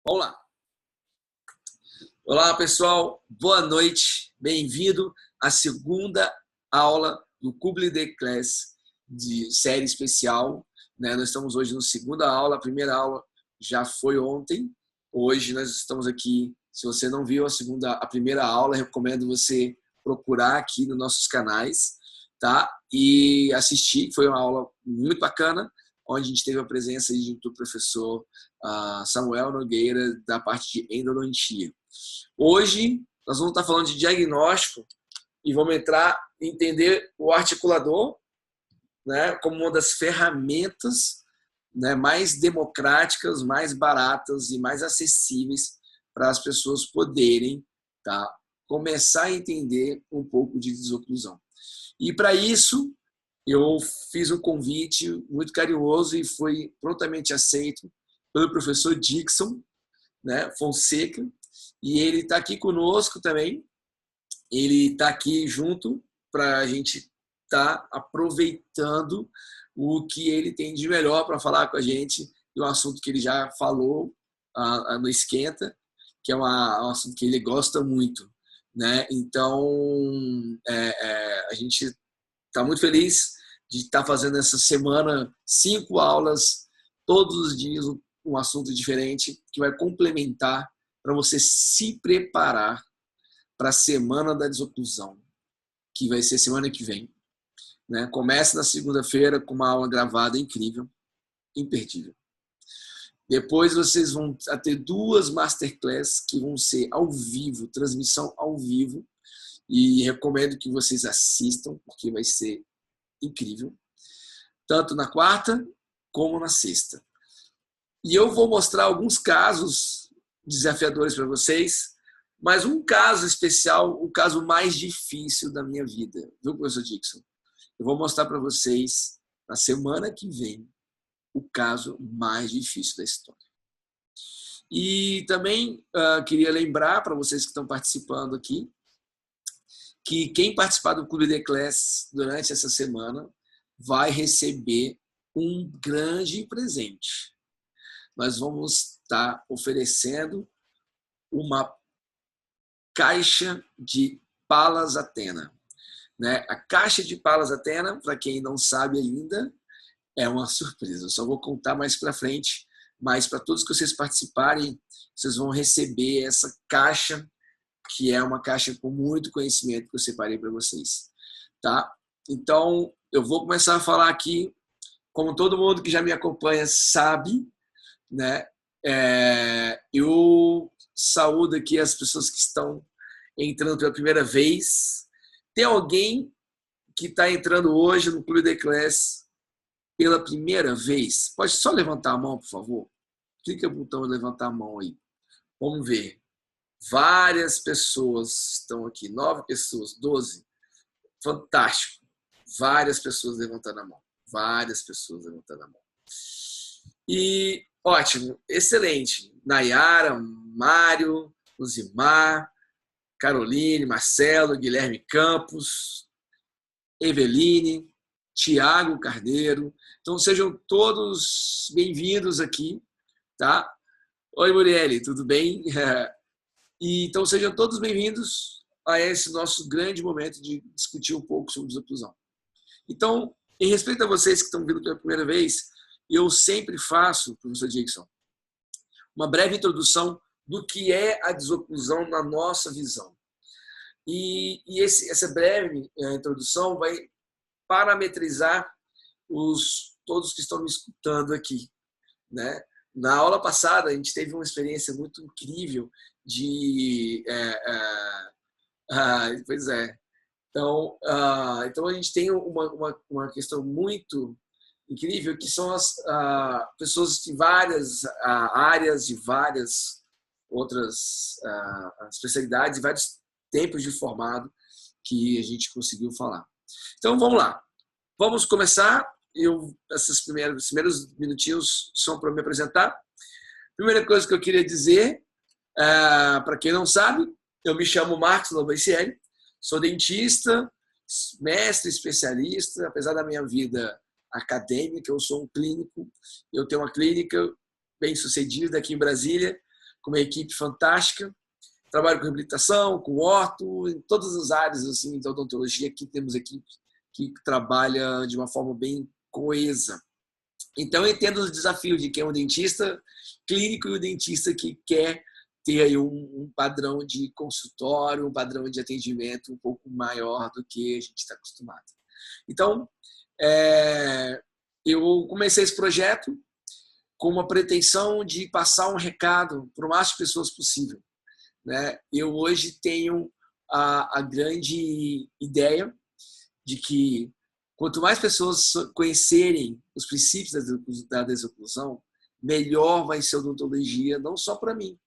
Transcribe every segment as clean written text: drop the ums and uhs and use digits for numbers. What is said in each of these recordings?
Vamos lá. Olá, pessoal. Boa noite. Bem-vindo à segunda aula do Kubli The Class de série especial. Nós estamos hoje na segunda aula. A primeira aula já foi ontem. Hoje nós estamos aqui. Se você não viu a primeira aula, recomendo você procurar aqui nos nossos canais, tá? E assistir. Foi uma aula muito bacana, onde a gente teve a presença do professor Samuel Nogueira, da parte de endodontia. Hoje, nós vamos estar falando de diagnóstico e vamos entender o articulador, né, como uma das ferramentas, né, mais democráticas, mais baratas e mais acessíveis para as pessoas poderem, tá, começar a entender um pouco de desoclusão. E para isso, eu fiz um convite muito carinhoso e foi prontamente aceito pelo professor Dixon, né, Fonseca, e ele está aqui conosco também. Ele está aqui junto para a gente estar aproveitando o que ele tem de melhor para falar com a gente, e um assunto que ele já falou no Esquenta, que é um assunto que ele gosta muito, né? Então, a gente está muito feliz de estar fazendo essa semana 5 aulas, todos os dias um assunto diferente, que vai complementar para você se preparar para a Semana da Desoclusão, que vai ser semana que vem. Né? Começa na segunda-feira com uma aula gravada incrível, imperdível. Depois vocês vão ter 2 masterclass que vão ser ao vivo, transmissão ao vivo, e recomendo que vocês assistam, porque vai ser incrível, tanto na quarta como na sexta. E eu vou mostrar alguns casos desafiadores para vocês, mas um caso especial, o caso mais difícil da minha vida, viu, professor Dixon? Eu vou mostrar para vocês, na semana que vem, o caso mais difícil da história. E também queria lembrar para vocês que estão participando aqui, que quem participar do Clube The Class durante essa semana vai receber um grande presente. Nós vamos estar oferecendo uma caixa de Palas Athena. Né? A caixa de Palas Athena, para quem não sabe ainda, é uma surpresa. Eu só vou contar mais para frente, mas para todos que vocês participarem, vocês vão receber essa caixa, que é uma caixa com muito conhecimento que eu separei para vocês. Tá? Então, eu vou começar a falar aqui, como todo mundo que já me acompanha sabe, né? Eu saúdo aqui as pessoas que estão entrando pela primeira vez. Tem alguém que está entrando hoje no Clube The Class pela primeira vez? Pode só levantar a mão, por favor? Clica no botão de levantar a mão aí. Vamos ver. Várias pessoas estão aqui. 9 pessoas, 12. Fantástico. Várias pessoas levantando a mão. Várias pessoas levantando a mão. E ótimo, excelente. Nayara, Mário, Luzimar, Caroline, Marcelo, Guilherme Campos, Eveline, Tiago Carneiro. Então sejam todos bem-vindos aqui, tá? Oi, Murielle, tudo bem? Então sejam todos bem-vindos a esse nosso grande momento de discutir um pouco sobre desoclusão. Então, em respeito a vocês que estão vindo pela primeira vez, eu sempre faço, professor Dixon, uma breve introdução do que é a desoclusão na nossa visão. E essa breve introdução vai parametrizar todos que estão me escutando aqui. Né? Na aula passada, a gente teve uma experiência muito incrível de... pois é. Então a gente tem uma questão muito incrível, que são as pessoas de várias áreas, de várias outras especialidades, e vários tempos de formado que a gente conseguiu falar. Então, vamos lá. Vamos começar. Esses primeiros minutinhos são para me apresentar. Primeira coisa que eu queria dizer, para quem não sabe, eu me chamo Marcos Lobaicieri, sou dentista, mestre especialista, apesar da minha vida acadêmica, eu sou um clínico, eu tenho uma clínica bem sucedida aqui em Brasília, com uma equipe fantástica. Trabalho com reabilitação, com orto, em todas as áreas assim, da odontologia. Aqui temos equipe que trabalha de uma forma bem coesa. Então, eu entendo o desafio de quem é um dentista clínico e o dentista que quer ter aí um padrão de consultório, um padrão de atendimento um pouco maior do que a gente está acostumado. Então, eu comecei esse projeto com uma pretensão de passar um recado para o máximo de pessoas possível, né? Eu hoje tenho a grande ideia de que quanto mais pessoas conhecerem os princípios da desoclusão, melhor vai ser a odontologia, não só para mim,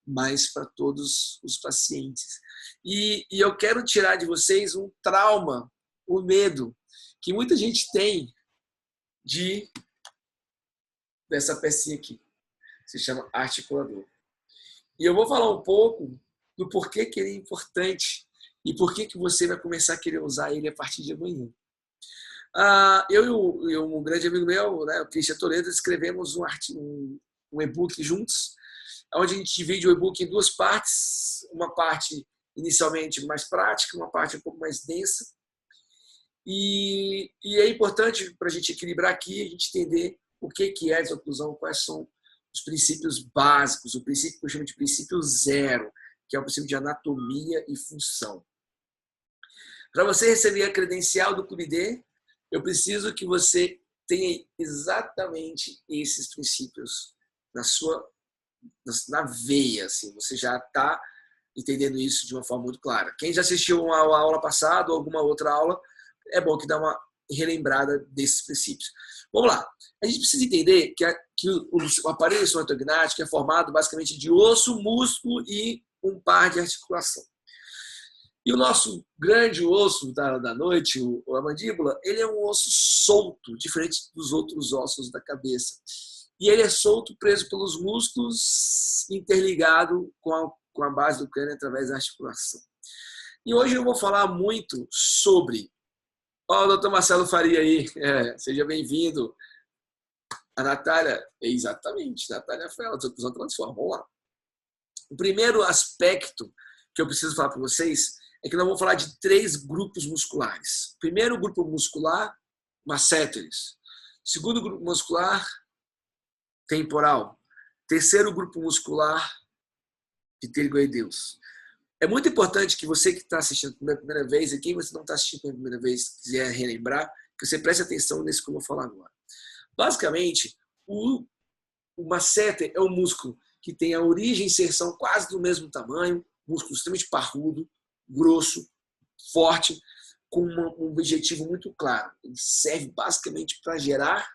mas para todos os pacientes. E eu quero tirar de vocês um trauma, o medo que muita gente tem dessa pecinha aqui, se chama articulador. E eu vou falar um pouco do porquê que ele é importante e porquê que você vai começar a querer usar ele a partir de amanhã. Eu e um grande amigo meu, né, o Christian Toledo, escrevemos um e-book juntos, onde a gente divide o e-book em duas partes, uma parte inicialmente mais prática, uma parte um pouco mais densa. E é importante para a gente equilibrar aqui, a gente entender o que é a desoclusão, quais são os princípios básicos, o princípio que eu chamo de princípio zero, que é o princípio de anatomia e função. Para você receber a credencial do Clube D, eu preciso que você tenha exatamente esses princípios na veia, assim, você já está entendendo isso de uma forma muito clara. Quem já assistiu a aula passada ou alguma outra aula, é bom que dá uma relembrada desses princípios. Vamos lá. A gente precisa entender que o aparelho ortognático é formado basicamente de osso, músculo e um par de articulação. E o nosso grande osso da noite, a mandíbula, ele é um osso solto, diferente dos outros ossos da cabeça. E ele é solto, preso pelos músculos, interligado com a base do crânio através da articulação. E hoje eu vou falar muito sobre... Ó, o doutor Marcelo Faria aí, seja bem-vindo. A Natália, exatamente, Natália foi a desoclusão transforma. Vamos lá. O primeiro aspecto que eu preciso falar para vocês é que nós vamos falar de 3 grupos musculares. Primeiro grupo muscular, masséteres. Segundo grupo muscular, temporal. Terceiro grupo muscular, pterygoideus. É muito importante que você que está assistindo pela primeira vez, e quem você não está assistindo pela primeira vez, quiser relembrar, que você preste atenção nisso que eu vou falar agora. Basicamente, o masséter é um músculo que tem a origem e inserção quase do mesmo tamanho, músculo extremamente parrudo, grosso, forte, com um objetivo muito claro. Ele serve basicamente para gerar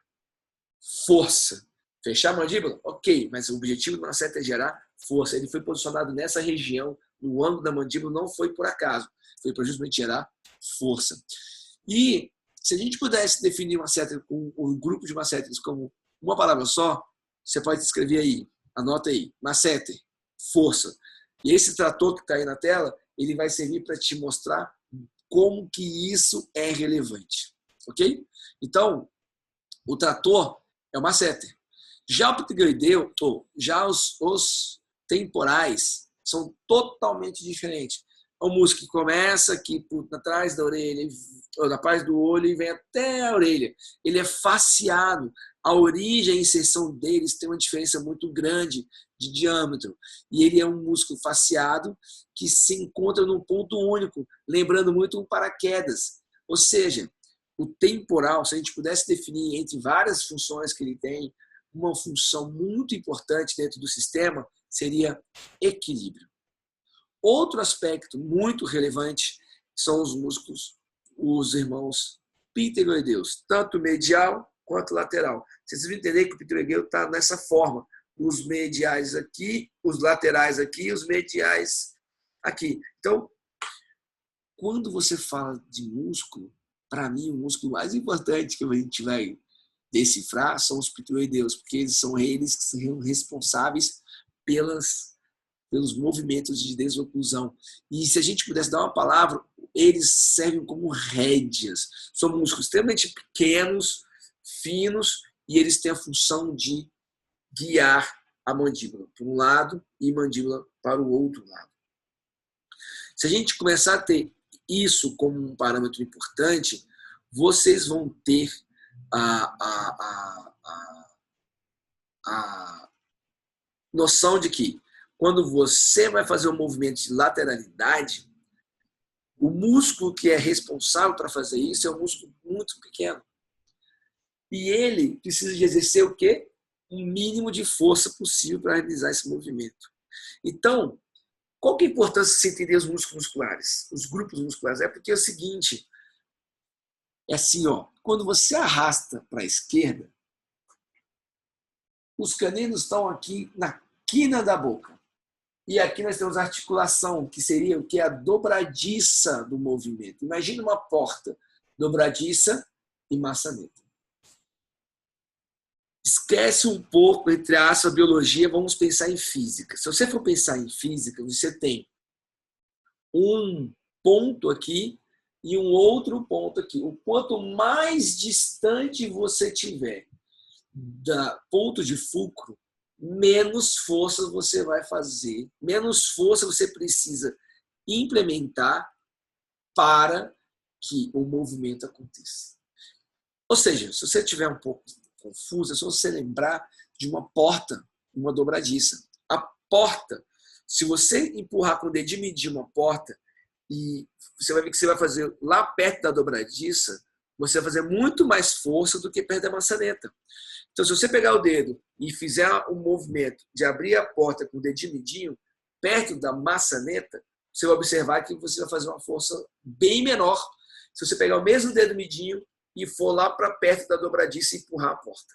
força. Fechar a mandíbula? Ok, mas o objetivo do masséter é gerar força. Ele foi posicionado nessa região, no ângulo da mandíbula, não foi por acaso. Foi para justamente gerar força. E se a gente pudesse definir masséter, um grupo de masséteres como uma palavra só, você pode escrever aí, anota aí, masséter, força. E esse trator que está aí na tela, ele vai servir para te mostrar como que isso é relevante. Ok? Então, o trator é o masséter. Já o pterygoideu, já os temporais, são totalmente diferentes. É um músculo que começa aqui atrás da orelha, atrás do olho e vem até a orelha. Ele é faceado. A origem e a inserção deles tem uma diferença muito grande de diâmetro. E ele é um músculo faceado que se encontra num ponto único, lembrando muito um paraquedas. Ou seja, o temporal, se a gente pudesse definir entre várias funções que ele tem, uma função muito importante dentro do sistema seria equilíbrio. Outro aspecto muito relevante são os músculos, os irmãos pterygoideus, tanto medial quanto lateral. Vocês vão entender que o pterygoideu está nessa forma. Os mediais aqui, os laterais aqui, os mediais aqui. Então, quando você fala de músculo, para mim, o músculo mais importante que a gente vai decifrar são os pterygoideus, porque eles são que são responsáveis pelos movimentos de desoclusão. E se a gente pudesse dar uma palavra, eles servem como rédeas. São músculos extremamente pequenos, finos, e eles têm a função de guiar a mandíbula para um lado e mandíbula para o outro lado. Se a gente começar a ter isso como um parâmetro importante, vocês vão ter a noção de que quando você vai fazer um movimento de lateralidade, o músculo que é responsável para fazer isso é um músculo muito pequeno. E ele precisa de exercer o quê? Um mínimo de força possível para realizar esse movimento. Então, qual que é a importância de você entender os músculos musculares? Os grupos musculares? É porque é o seguinte, é assim, ó, quando você arrasta para a esquerda, os caninos estão aqui na quina da boca. E aqui nós temos a articulação, que seria o que? A dobradiça do movimento. Imagina uma porta, dobradiça e maçaneta. Esquece um pouco, entre aspas, a biologia, vamos pensar em física. Se você for pensar em física, você tem um ponto aqui e um outro ponto aqui. O quanto mais distante você tiver do ponto de fulcro, menos força você vai fazer, menos força você precisa implementar para que o movimento aconteça. Ou seja, se você estiver um pouco confuso, é só você lembrar de uma porta, uma dobradiça. A porta, se você empurrar com o dedinho medir uma porta, e você vai ver que você vai fazer lá perto da dobradiça, você vai fazer muito mais força do que perto da maçaneta. Então, se você pegar o dedo e fizer um movimento de abrir a porta com o dedinho midinho, perto da maçaneta, você vai observar que você vai fazer uma força bem menor se você pegar o mesmo dedo midinho e for lá para perto da dobradiça e empurrar a porta.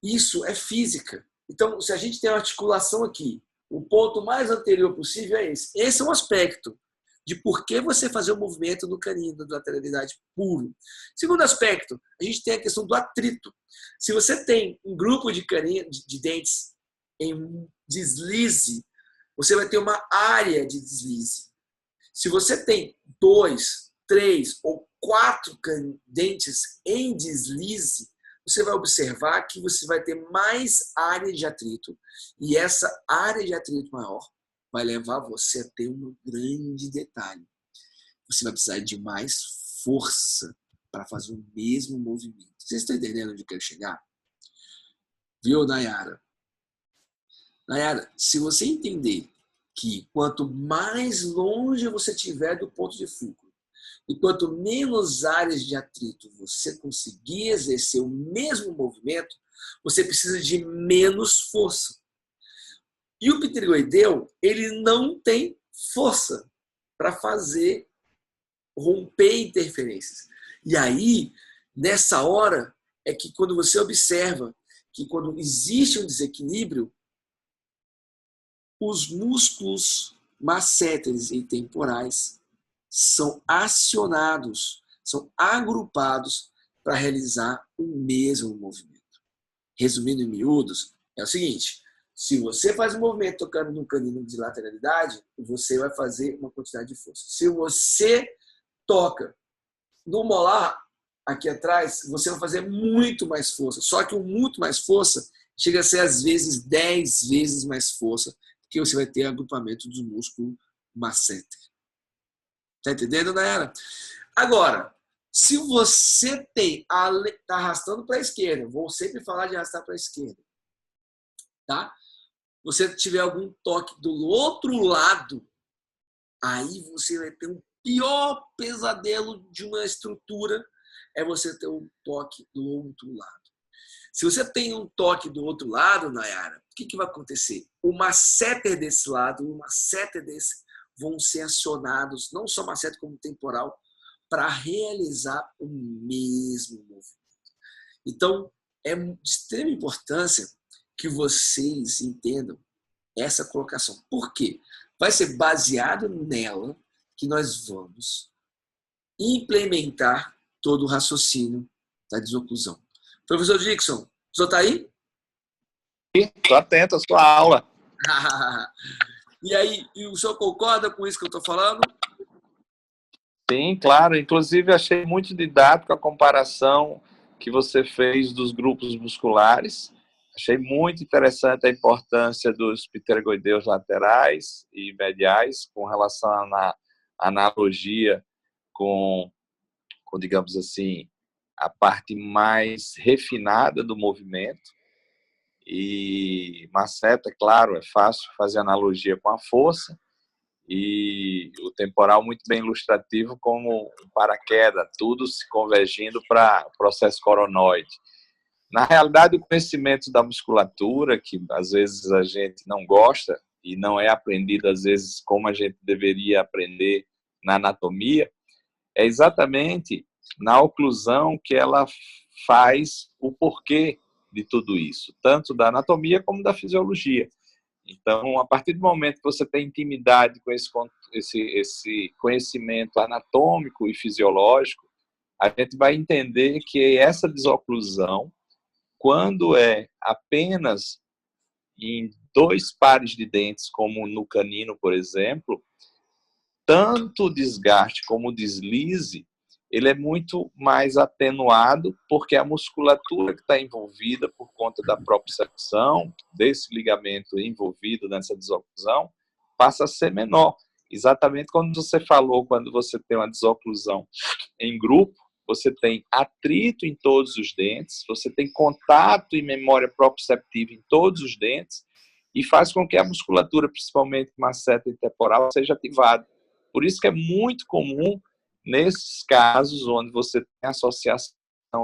Isso é física. Então, se a gente tem uma articulação aqui, o ponto mais anterior possível é esse. Esse é um aspecto de por que você fazer o movimento no canino, da lateralidade puro. Segundo aspecto, a gente tem a questão do atrito. Se você tem um grupo de dentes em deslize, você vai ter uma área de deslize. Se você tem 2, 3 ou 4 dentes em deslize, você vai observar que você vai ter mais área de atrito. E essa área de atrito maior vai levar você a ter um grande detalhe. Você vai precisar de mais força para fazer o mesmo movimento. Vocês estão entendendo onde eu quero chegar? Viu, Nayara? Nayara, se você entender que quanto mais longe você tiver do ponto de fulcro, e quanto menos áreas de atrito você conseguir exercer o mesmo movimento, você precisa de menos força. E o pterygoideu, ele não tem força para fazer romper interferências. E aí, nessa hora, é que quando você observa que quando existe um desequilíbrio, os músculos masséteres e temporais são acionados, são agrupados para realizar o mesmo movimento. Resumindo em miúdos, é o seguinte: se você faz um movimento tocando no canino de lateralidade, você vai fazer uma quantidade de força. Se você toca no molar aqui atrás, você vai fazer muito mais força. Só que o muito mais força chega a ser, às vezes, 10 vezes mais força, porque você vai ter agrupamento do músculo masséter. Tá entendendo, Nayara? Agora, se você tá arrastando para a esquerda, vou sempre falar de arrastar para a esquerda, tá? Você tiver algum toque do outro lado, aí você vai ter um pior pesadelo de uma estrutura, é você ter um toque do outro lado. Se você tem um toque do outro lado, Nayara, o que vai acontecer? O masséter desse lado e o masséter desse vão ser acionados, não só masséter como temporal, para realizar o mesmo movimento. Então, é de extrema importância que vocês entendam essa colocação. Por quê? Vai ser baseado nela que nós vamos implementar todo o raciocínio da desoclusão. Professor Dixon, o senhor está aí? Estou atento à sua aula. E aí, o senhor concorda com isso que eu estou falando? Sim, claro. Inclusive, achei muito didático a comparação que você fez dos grupos musculares. Achei muito interessante a importância dos pteregoideus laterais e mediais com relação à analogia com, digamos assim, a parte mais refinada do movimento. E maceta, claro, é fácil fazer analogia com a força, e o temporal muito bem ilustrativo como um paraquedas, tudo se convergindo para o processo coronoide. Na realidade, o conhecimento da musculatura, que às vezes a gente não gosta e não é aprendido às vezes como a gente deveria aprender na anatomia, é exatamente na oclusão que ela faz o porquê de tudo isso, tanto da anatomia como da fisiologia. Então, a partir do momento que você tem intimidade com esse conhecimento anatômico e fisiológico, a gente vai entender que essa desoclusão, quando é apenas em 2 pares de dentes, como no canino, por exemplo, tanto o desgaste como o deslize, ele é muito mais atenuado, porque a musculatura que está envolvida por conta da propriocepção, desse ligamento envolvido nessa desoclusão, passa a ser menor. Exatamente quando você falou, quando você tem uma desoclusão em grupo, você tem atrito em todos os dentes, você tem contato e memória proprioceptiva em todos os dentes, e faz com que a musculatura, principalmente maceta e temporal, seja ativada. Por isso que é muito comum, nesses casos onde você tem associação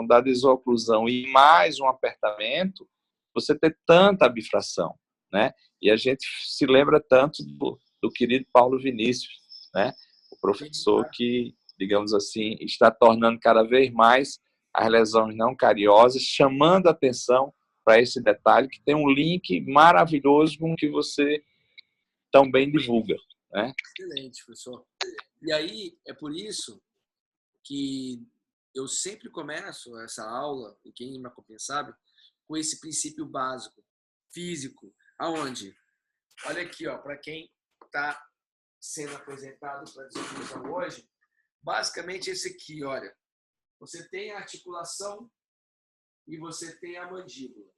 da desoclusão e mais um apertamento, você ter tanta bifração, né? E a gente se lembra tanto do querido Paulo Vinícius, né? O professor que, digamos assim, está tornando cada vez mais as lesões não cariosas, chamando a atenção para esse detalhe, que tem um link maravilhoso com o que você tão bem divulga, né? Excelente, professor. E aí, é por isso que eu sempre começo essa aula, e quem me acompanha sabe, com esse princípio básico, físico, aonde? Olha aqui, ó, para quem está sendo apresentado para a discussão hoje, basicamente esse aqui, olha, você tem a articulação e você tem a mandíbula.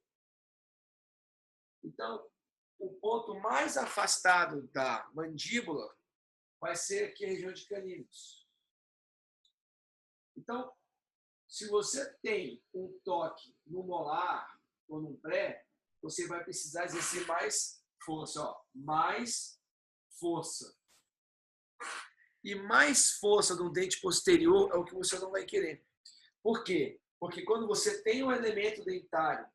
Então, o ponto mais afastado da mandíbula vai ser aqui a região de caninos. Então, se você tem um toque no molar ou no pré, você vai precisar exercer mais força, ó, mais força. E mais força no dente posterior é o que você não vai querer. Por quê? Porque quando você tem um elemento dentário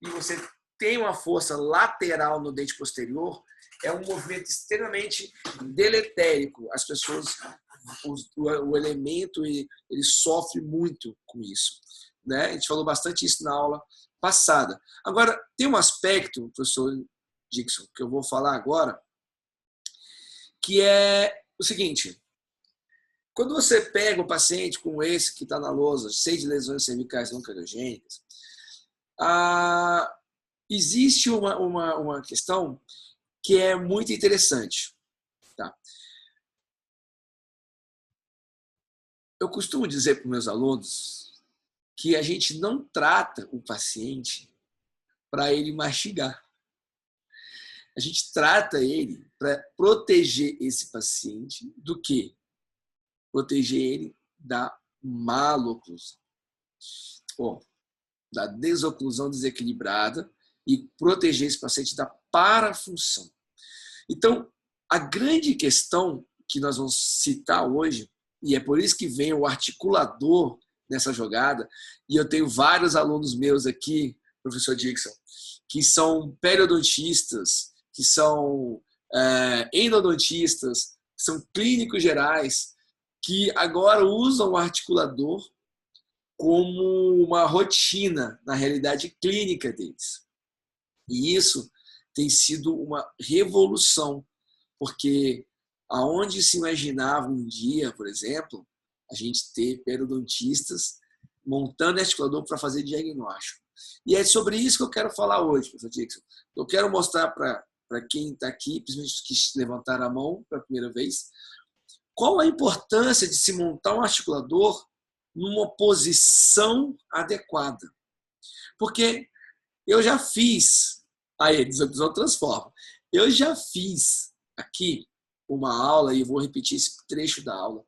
e você tem uma força lateral no dente posterior, é um movimento extremamente deletérico. As pessoas, o elemento, ele sofre muito com isso, né? A gente falou bastante isso na aula passada. Agora, tem um aspecto, professor Dixon, que eu vou falar agora, que é o seguinte: quando você pega um paciente como esse que está na lousa, cheio de lesões cervicais não cardiogênicas, existe uma questão que é muito interessante. Tá? Eu costumo dizer para os meus alunos que a gente não trata o paciente para ele mastigar. A gente trata ele para proteger esse paciente do quê? Proteger ele da maloclusão, da desoclusão desequilibrada, e proteger esse paciente da parafunção. Então, a grande questão que nós vamos citar hoje, e é por isso que vem o articulador nessa jogada, e eu tenho vários alunos meus aqui, professor Dixon, que são periodontistas, que são endodontistas, que são clínicos gerais, que agora usam o articulador como uma rotina na realidade clínica deles. E isso tem sido uma revolução, porque aonde se imaginava um dia, por exemplo, a gente ter periodontistas montando articulador para fazer diagnóstico. E é sobre isso que eu quero falar hoje, professor Dixon. Eu quero mostrar para quem está aqui, principalmente os que levantaram a mão pela primeira vez, qual a importância de se montar um articulador numa posição adequada. Porque Eu já fiz, aí, desoclusão transforma. Eu já fiz aqui uma aula, e vou repetir esse trecho da aula,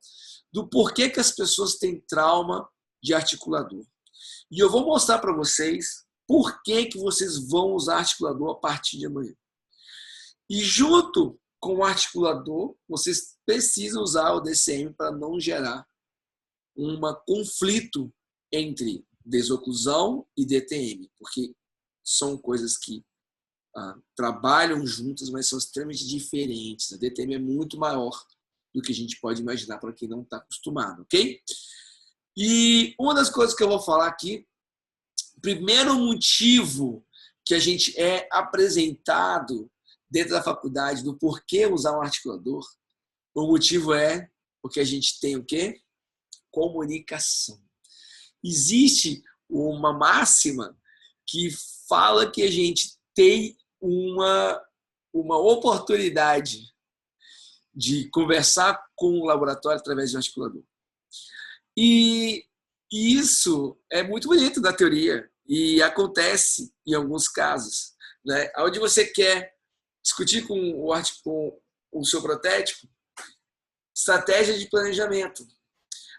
do porquê que as pessoas têm trauma de articulador. E eu vou mostrar para vocês por que vocês vão usar articulador a partir de amanhã. E junto com o articulador, vocês precisam usar o DCM para não gerar um conflito entre desoclusão e DTM, porque são coisas que trabalham juntas, mas são extremamente diferentes. A DTM é muito maior do que a gente pode imaginar para quem não está acostumado, ok? E uma das coisas que eu vou falar aqui, primeiro motivo que a gente é apresentado dentro da faculdade do porquê usar um articulador, o motivo é porque a gente tem o quê? Comunicação. Existe uma máxima que fala que a gente tem uma oportunidade de conversar com o laboratório através de um articulador. E isso é muito bonito na teoria e acontece em alguns casos, né? Onde você quer discutir com o seu protétipo estratégia de planejamento,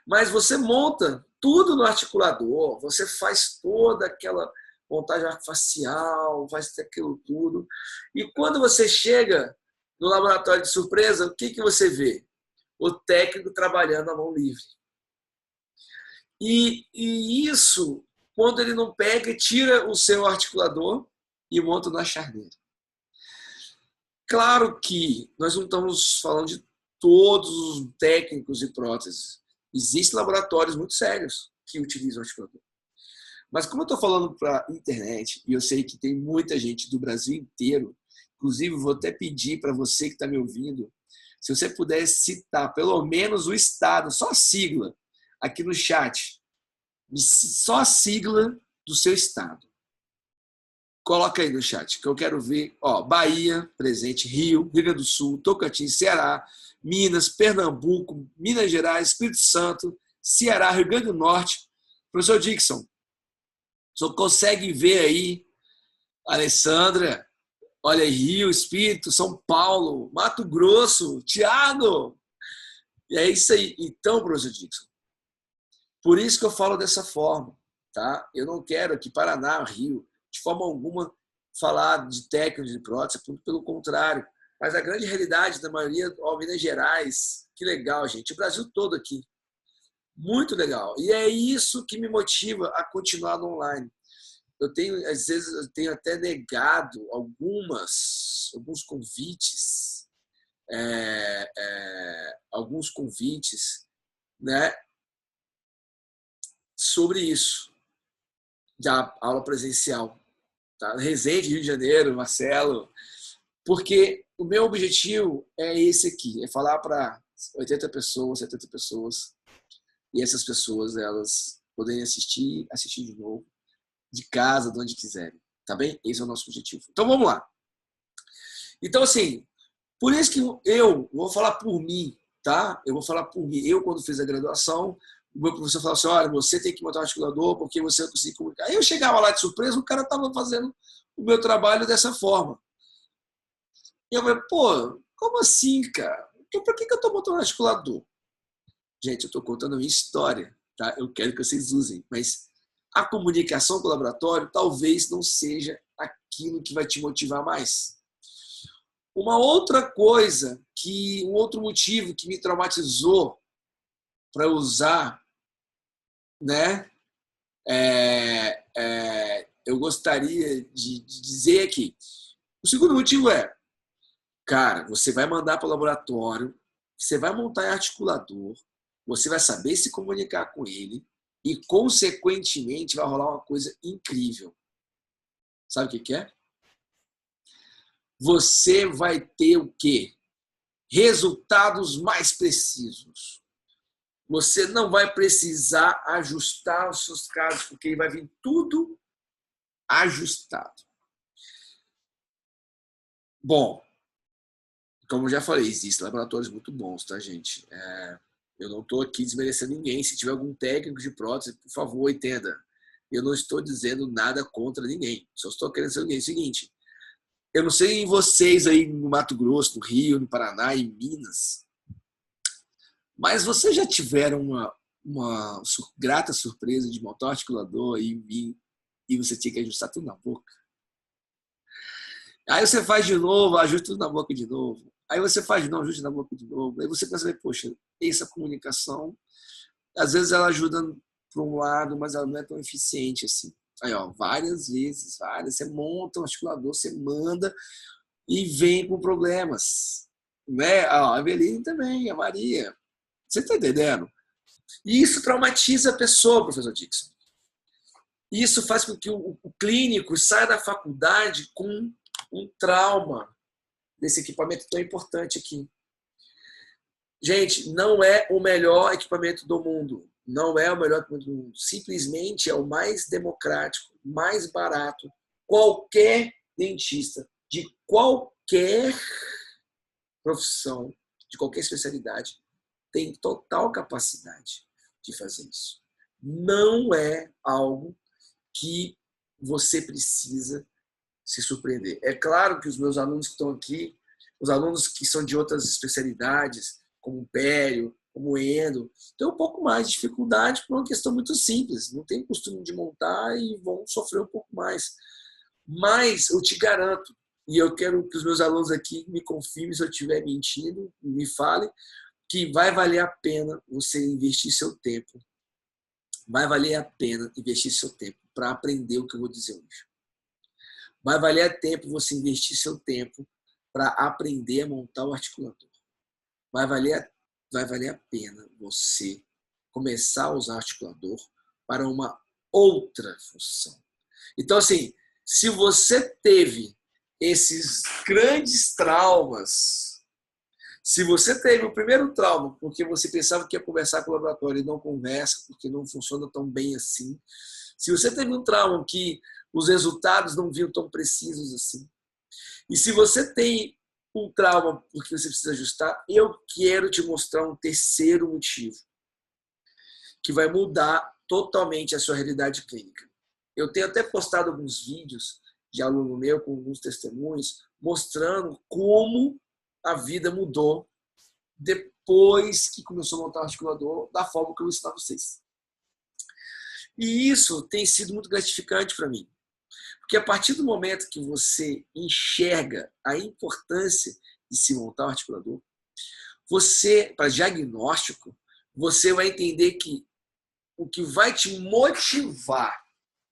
mas você monta tudo no articulador, você faz toda aquela montagem facial, faz aquilo tudo, e quando você chega no laboratório de surpresa, o que você vê? O técnico trabalhando à mão livre. E isso, quando ele não pega, tira o seu articulador e monta na charneira. Claro que nós não estamos falando de todos os técnicos de próteses. Existem laboratórios muito sérios que utilizam articulador. Mas como eu estou falando para a internet, e eu sei que tem muita gente do Brasil inteiro, inclusive vou até pedir para você que está me ouvindo, se você puder citar pelo menos o estado, só a sigla, aqui no chat, só a sigla do seu estado. Coloca aí no chat, que eu quero ver. Ó, Bahia, presente, Rio, Rio Grande do Sul, Tocantins, Ceará, Minas, Pernambuco, Minas Gerais, Espírito Santo, Ceará, Rio Grande do Norte. Professor Dixon, o senhor consegue ver aí, Alessandra, olha aí, Rio, Espírito, São Paulo, Mato Grosso, Thiago. E é isso aí. Então, professor Dixon, por isso que eu falo dessa forma, tá? Eu não quero aqui Paraná, Rio, de forma alguma falar de técnicos de prótese, pelo contrário. Mas a grande realidade da maioria, Minas Gerais, que legal, gente. O Brasil todo aqui. Muito legal. E é isso que me motiva a continuar no online. Às vezes, eu tenho até negado alguns convites, alguns convites, né, sobre isso, da aula presencial. Tá? Resende, Rio de Janeiro, Marcelo, porque o meu objetivo é esse aqui, é falar para 80 pessoas, 70 pessoas, e essas pessoas, elas poderem assistir de novo, de casa, de onde quiserem, tá bem? Esse é o nosso objetivo. Então, vamos lá. Então, assim, por isso que eu vou falar por mim, tá? Eu vou falar por mim. Eu, quando fiz a graduação, o meu professor falou assim, olha, você tem que montar um articulador porque você não consegue comunicar. Aí eu chegava lá de surpresa, o cara estava fazendo o meu trabalho dessa forma. E eu falei, pô, como assim, cara? Então, por que eu estou montando um articulador? Gente, eu estou contando a minha história, tá? Eu quero que vocês usem, mas a comunicação com o laboratório talvez não seja aquilo que vai te motivar mais. Uma outra coisa, um outro motivo que me traumatizou para usar, né? Eu gostaria de dizer aqui. O segundo motivo é, cara, você vai mandar para o laboratório, você vai montar em articulador, você vai saber se comunicar com ele e, consequentemente, vai rolar uma coisa incrível. Sabe o que é? Você vai ter o quê? Resultados mais precisos. Você não vai precisar ajustar os seus casos, porque vai vir tudo ajustado. Bom, como eu já falei, existem laboratórios muito bons, tá, gente? Eu não estou aqui desmerecendo ninguém. Se tiver algum técnico de prótese, por favor, entenda. Eu não estou dizendo nada contra ninguém. Só estou querendo dizer o seguinte. Eu não sei em vocês aí no Mato Grosso, no Rio, no Paraná, em Minas, mas vocês já tiveram uma grata surpresa de montar um articulador e você tinha que ajustar tudo na boca? Aí você faz de novo, ajusta tudo na boca de novo. Aí você faz de novo, ajusta na boca de novo. Aí você pensa, poxa, essa comunicação, às vezes ela ajuda para um lado, mas ela não é tão eficiente assim. Aí, ó, várias vezes, você monta um articulador, você manda e vem com problemas. Né? A Eveline também, a Maria. Você está entendendo? E isso traumatiza a pessoa, professor Dixon. Isso faz com que o clínico saia da faculdade com um trauma desse equipamento tão importante aqui. Gente, não é o melhor equipamento do mundo. Não é o melhor equipamento do mundo. Simplesmente é o mais democrático, mais barato. Qualquer dentista de qualquer profissão, de qualquer especialidade, tem total capacidade de fazer isso. Não é algo que você precisa se surpreender. É claro que os meus alunos que estão aqui, os alunos que são de outras especialidades, como o pério, como o endo, têm um pouco mais de dificuldade por uma questão muito simples. Não tem costume de montar e vão sofrer um pouco mais. Mas eu te garanto, e eu quero que os meus alunos aqui me confirmem se eu estiver mentindo, me falem, que vai valer a pena você investir seu tempo. Vai valer a pena investir seu tempo para aprender o que eu vou dizer hoje. Vai valer a tempo você investir seu tempo para aprender a montar o articulador. Vai valer a pena você começar a usar o articulador para uma outra função. Então, assim, se você teve esses grandes traumas, se você teve o primeiro trauma porque você pensava que ia conversar com o laboratório e não conversa, porque não funciona tão bem assim, se você teve um trauma que os resultados não vinham tão precisos assim, e se você tem um trauma porque você precisa ajustar, eu quero te mostrar um terceiro motivo que vai mudar totalmente a sua realidade clínica. Eu tenho até postado alguns vídeos de aluno meu com alguns testemunhos mostrando como a vida mudou depois que começou a montar o articulador da forma que eu ensino a vocês. E isso tem sido muito gratificante para mim. Porque a partir do momento que você enxerga a importância de se montar um articulador, você, para diagnóstico, você vai entender que o que vai te motivar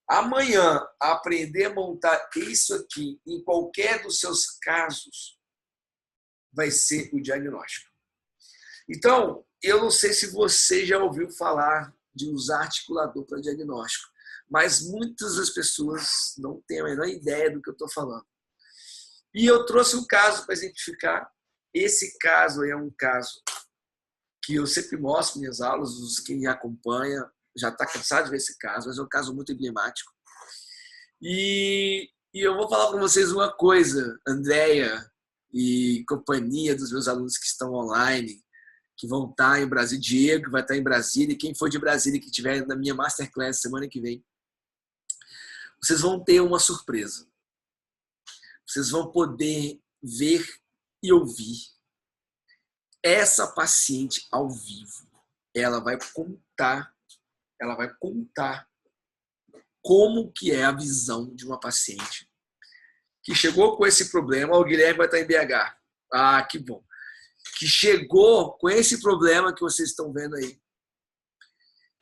amanhã a aprender a montar isso aqui em qualquer dos seus casos vai ser o diagnóstico. Então, eu não sei se você já ouviu falar de usar articulador para diagnóstico, mas muitas das pessoas não têm a menor ideia do que eu estou falando. E eu trouxe um caso para exemplificar. Esse caso é um caso que eu sempre mostro em minhas aulas, quem me acompanha já está cansado de ver esse caso, mas é um caso muito emblemático. E eu vou falar para vocês uma coisa, Andréia e companhia dos meus alunos que estão online, que vão estar em Brasília, Diego que vai estar em Brasília, e quem for de Brasília que estiver na minha Masterclass semana que vem, vocês vão ter uma surpresa. Vocês vão poder ver e ouvir essa paciente ao vivo. Ela vai contar como que é a visão de uma paciente que chegou com esse problema. O Guilherme vai estar em BH. Ah, que bom. Que chegou com esse problema que vocês estão vendo aí.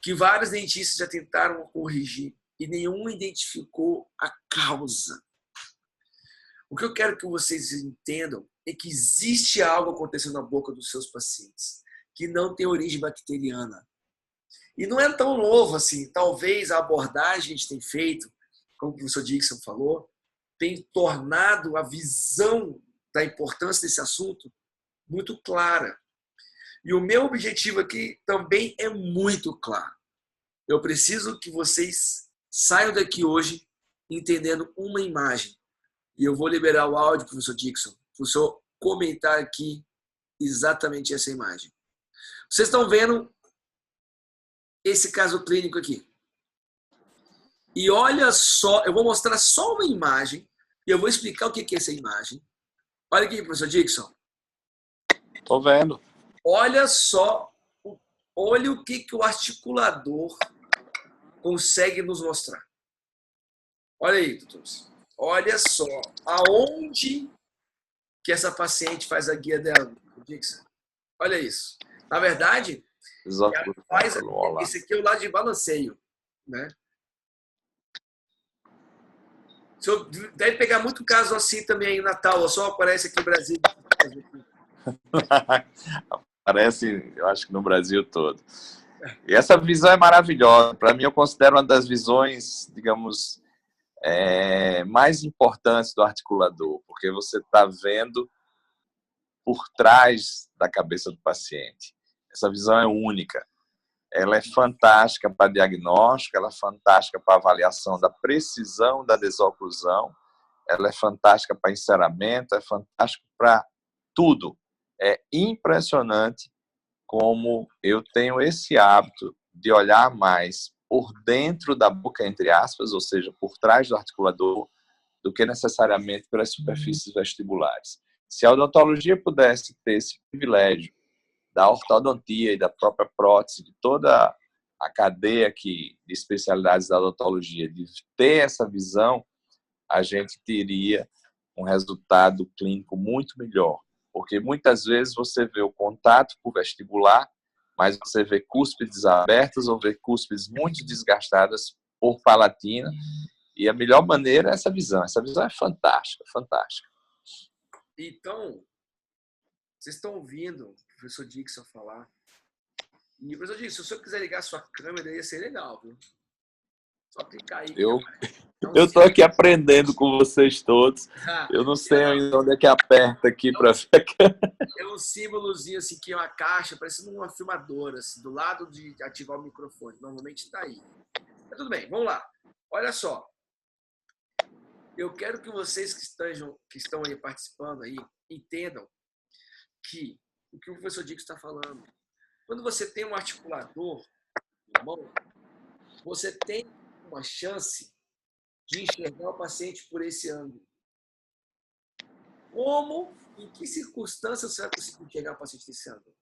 Que vários dentistas já tentaram corrigir e nenhum identificou a causa. O que eu quero que vocês entendam é que existe algo acontecendo na boca dos seus pacientes que não tem origem bacteriana. E não é tão novo assim. Talvez a abordagem que a gente tem feito, como o professor Dixon falou, tem tornado a visão da importância desse assunto muito clara. E o meu objetivo aqui também é muito claro. Eu preciso que vocês saiam daqui hoje entendendo uma imagem. E eu vou liberar o áudio, professor Dixon, para o senhor comentar aqui exatamente essa imagem. Vocês estão vendo esse caso clínico aqui. E olha só, eu vou mostrar só uma imagem e eu vou explicar o que é essa imagem. Olha aqui, professor Dixon. Tô vendo. Olha só, olha o que o articulador consegue nos mostrar. Olha aí, doutores. Olha só, aonde que essa paciente faz a guia dela, Dixon. Olha isso. Na verdade, ela faz, esse aqui é o lado de balanceio, né? O senhor deve pegar muito caso assim também aí em Natal, só aparece aqui no Brasil. Aparece, eu acho que no Brasil todo. E essa visão é maravilhosa. Para mim, eu considero uma das visões, digamos, mais importantes do articulador, porque você está vendo por trás da cabeça do paciente. Essa visão é única. Ela é fantástica para diagnóstico, ela é fantástica para avaliação da precisão da desoclusão, ela é fantástica para enceramento, é fantástica para tudo. É impressionante como eu tenho esse hábito de olhar mais por dentro da boca, entre aspas, ou seja, por trás do articulador, do que necessariamente pelas superfícies vestibulares. Se a odontologia pudesse ter esse privilégio da ortodontia e da própria prótese, de toda a cadeia de especialidades da odontologia, de ter essa visão, a gente teria um resultado clínico muito melhor. Porque muitas vezes você vê o contato por vestibular, mas você vê cúspides abertas ou vê cúspides muito desgastadas por palatina. E a melhor maneira é essa visão. Essa visão é fantástica, fantástica. Então, vocês estão ouvindo o professor Dixon falar. E, professor Dixon, se o senhor quiser ligar a sua câmera, ia ser legal, viu? Só clicar aí. Eu estou aqui aprendendo com vocês todos. Eu não sei ainda onde é que aperta aqui para ver a câmera. É um símbolozinho assim, que é uma caixa, parecendo uma filmadora, assim, do lado de ativar o microfone. Normalmente está aí. Mas tudo bem, vamos lá. Olha só. Eu quero que vocês que estão aí participando aí entendam que o que o professor Dixon está falando. Quando você tem um articulador na mão, você tem uma chance de enxergar o paciente por esse ângulo. Como, em que circunstâncias você vai conseguir enxergar o paciente desse ângulo?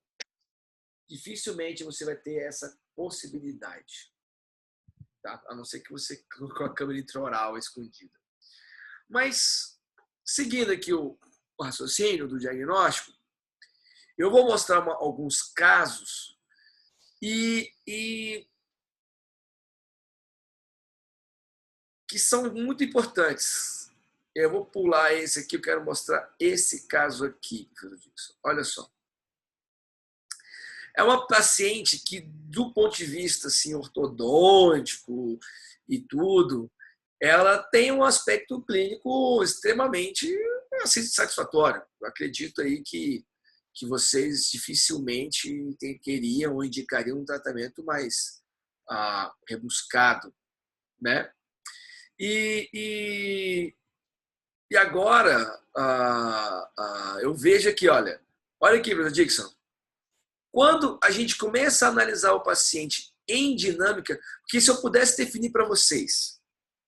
Dificilmente você vai ter essa possibilidade. Tá? A não ser que você colocou a câmera intraoral escondida. Mas, seguindo aqui o raciocínio do diagnóstico, eu vou mostrar alguns casos e que são muito importantes. Eu vou pular esse aqui, eu quero mostrar esse caso aqui. Olha só. É uma paciente que, do ponto de vista assim, ortodôntico e tudo, ela tem um aspecto clínico extremamente assim, satisfatório. Eu acredito aí que vocês dificilmente queriam ou indicariam um tratamento mais rebuscado, né? E agora eu vejo aqui, olha aqui, professor Dixon. Quando a gente começa a analisar o paciente em dinâmica, porque se eu pudesse definir para vocês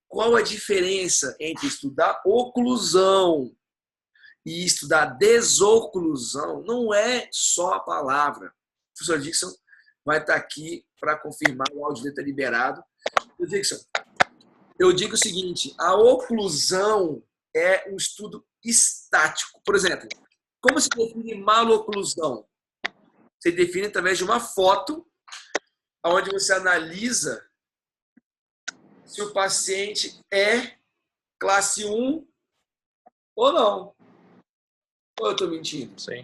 qual a diferença entre estudar oclusão e estudar desoclusão, não é só a palavra. O professor Dixon vai estar aqui para confirmar, o áudio dele está liberado. Dixon, eu digo o seguinte, a oclusão é um estudo estático. Por exemplo, como se define maloclusão? Você define através de uma foto, onde você analisa se o paciente é classe 1 ou não. Ou eu estou mentindo? Sim.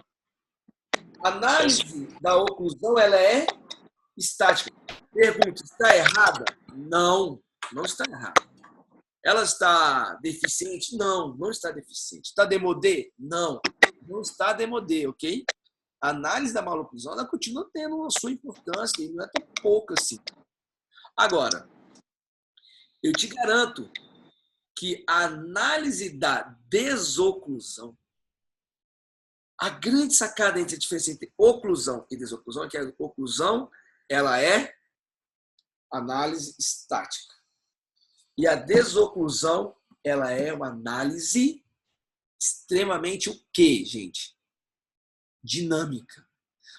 A análise da oclusão ela é estática. Pergunta, está errada? Não, não está errada. Ela está deficiente? Não, não está deficiente. Está demodê? Não, não está demodê, ok? A análise da maloclusão ela continua tendo a sua importância e não é tão pouca assim. Agora, eu te garanto que a análise da desoclusão, a grande sacada entre a diferença entre oclusão e desoclusão é que a oclusão ela é análise estática. E a desoclusão, ela é uma análise extremamente o quê, gente? Dinâmica.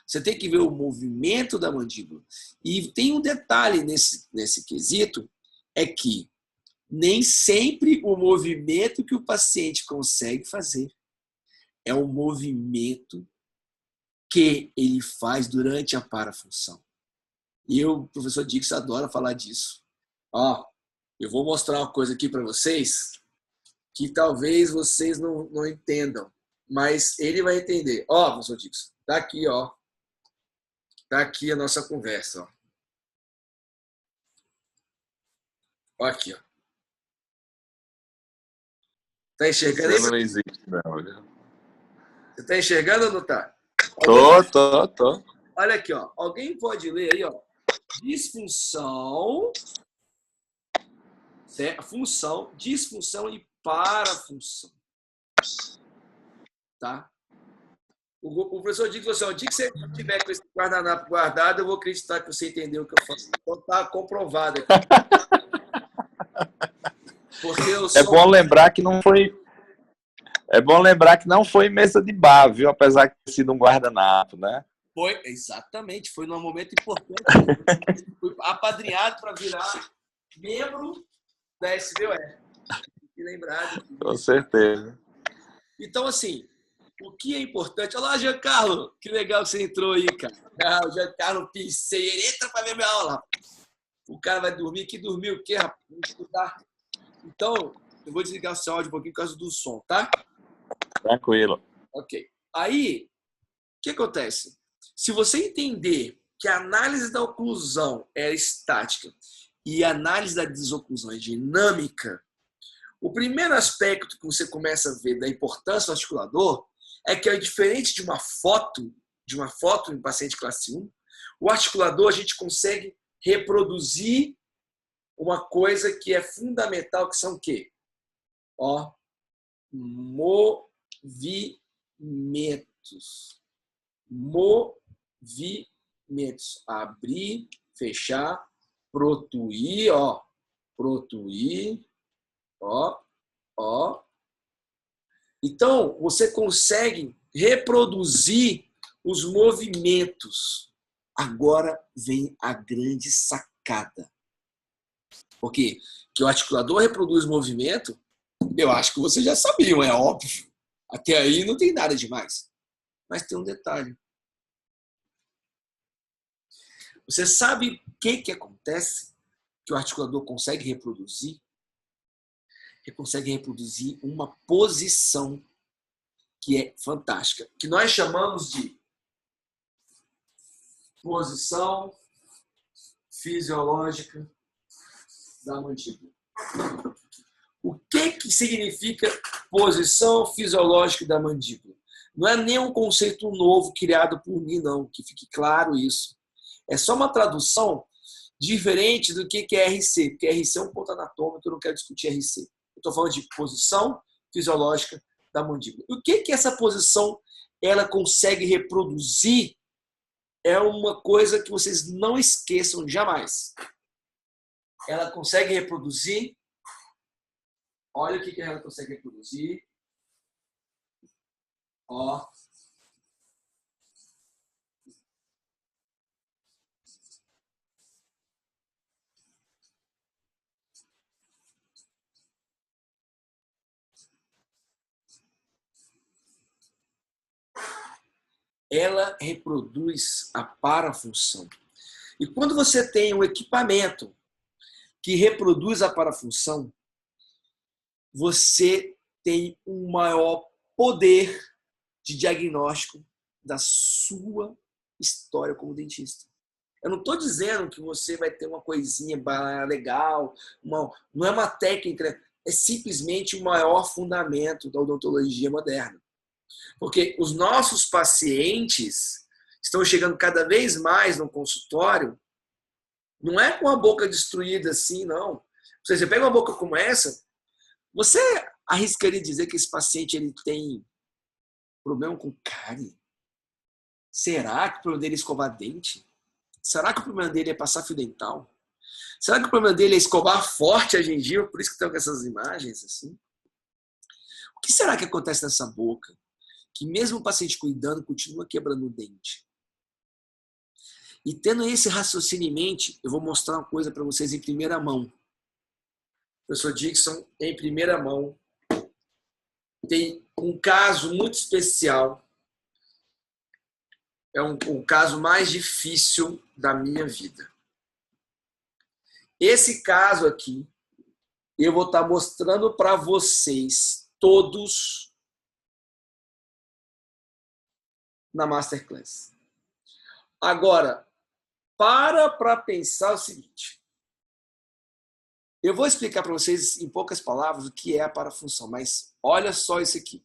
Você tem que ver o movimento da mandíbula. E tem um detalhe nesse quesito, é que nem sempre o movimento que o paciente consegue fazer é o movimento que ele faz durante a parafunção. E o professor Dix adora falar disso. Ó, eu vou mostrar uma coisa aqui para vocês que talvez vocês não entendam, mas ele vai entender. Ó, professor Dix, tá aqui, ó. Tá aqui a nossa conversa, ó. Ó aqui, ó. Tá enxergando aí? Isso não existe, não, viu? Você tá enxergando ou não tá? Tô. Olha aqui, ó. Alguém pode ler aí, ó. Disfunção, certo? Função, disfunção e parafunção. Tá? O professor diz assim, o dia que você tiver com esse guardanapo guardado, eu vou acreditar que você entendeu o que eu faço. Então tá comprovado aqui. Porque eu sou... É bom lembrar que não foi mesa de bar, viu? Apesar de ter sido um guardanapo, né? Foi, exatamente, foi num momento importante. Fui apadrinhado para virar membro da SBOE. Tem que lembrar disso. Com certeza. Então, assim, o que é importante... Olá, Giancarlo! Que legal que você entrou aí, cara. Ah, o Giancarlo Pincei, ele entra para ver minha aula. O cara vai dormir. Que dormiu o quê, rapaz? Vamos estudar. Então, eu vou desligar o seu áudio um pouquinho por causa do som, tá? Tranquilo. Ok. Aí, o que acontece? Se você entender que a análise da oclusão é estática e a análise da desoclusão é dinâmica, o primeiro aspecto que você começa a ver da importância do articulador é que, diferente de uma foto em paciente classe 1, o articulador a gente consegue reproduzir uma coisa que é fundamental, que são o quê? Ó, movimentos. Movimentos. Abrir, fechar, protuir, ó. Protuir, ó. Então, você consegue reproduzir os movimentos. Agora vem a grande sacada. Porque que o articulador reproduz movimento, eu acho que vocês já sabiam, é óbvio. Até aí não tem nada demais. Mas tem um detalhe. Você sabe o que acontece que o articulador consegue reproduzir? Ele consegue reproduzir uma posição que é fantástica, que nós chamamos de posição fisiológica da mandíbula. O que significa posição fisiológica da mandíbula? Não é nenhum conceito novo criado por mim, não, que fique claro isso. É só uma tradução diferente do que é RC, porque RC é um ponto anatômico, eu não quero discutir RC. Eu estou falando de posição fisiológica da mandíbula. O que essa posição ela consegue reproduzir é uma coisa que vocês não esqueçam jamais. Ela consegue reproduzir. Olha o que ela consegue reproduzir. Ó. Ela reproduz a parafunção. E quando você tem um equipamento que reproduz a parafunção, você tem um maior poder de diagnóstico da sua história como dentista. Eu não estou dizendo que você vai ter uma coisinha legal, não é uma técnica, é simplesmente o maior fundamento da odontologia moderna. Porque os nossos pacientes estão chegando cada vez mais no consultório, não é com a boca destruída assim, não. Você pega uma boca como essa, você arriscaria dizer que esse paciente ele tem problema com cárie? Será que o problema dele é escovar dente? Será que o problema dele é passar fio dental? Será que o problema dele é escovar forte a gengiva? Por isso que estão com essas imagens assim? O que será que acontece nessa boca? Que mesmo o paciente cuidando, continua quebrando o dente. E tendo esse raciocínio em mente, eu vou mostrar uma coisa para vocês em primeira mão. O professor Dixon, em primeira mão, tem um caso muito especial. É o caso mais difícil da minha vida. Esse caso aqui, eu vou estar mostrando para vocês todos na Masterclass. Agora, para pensar o seguinte. Eu vou explicar para vocês, em poucas palavras, o que é a parafunção, mas olha só isso aqui.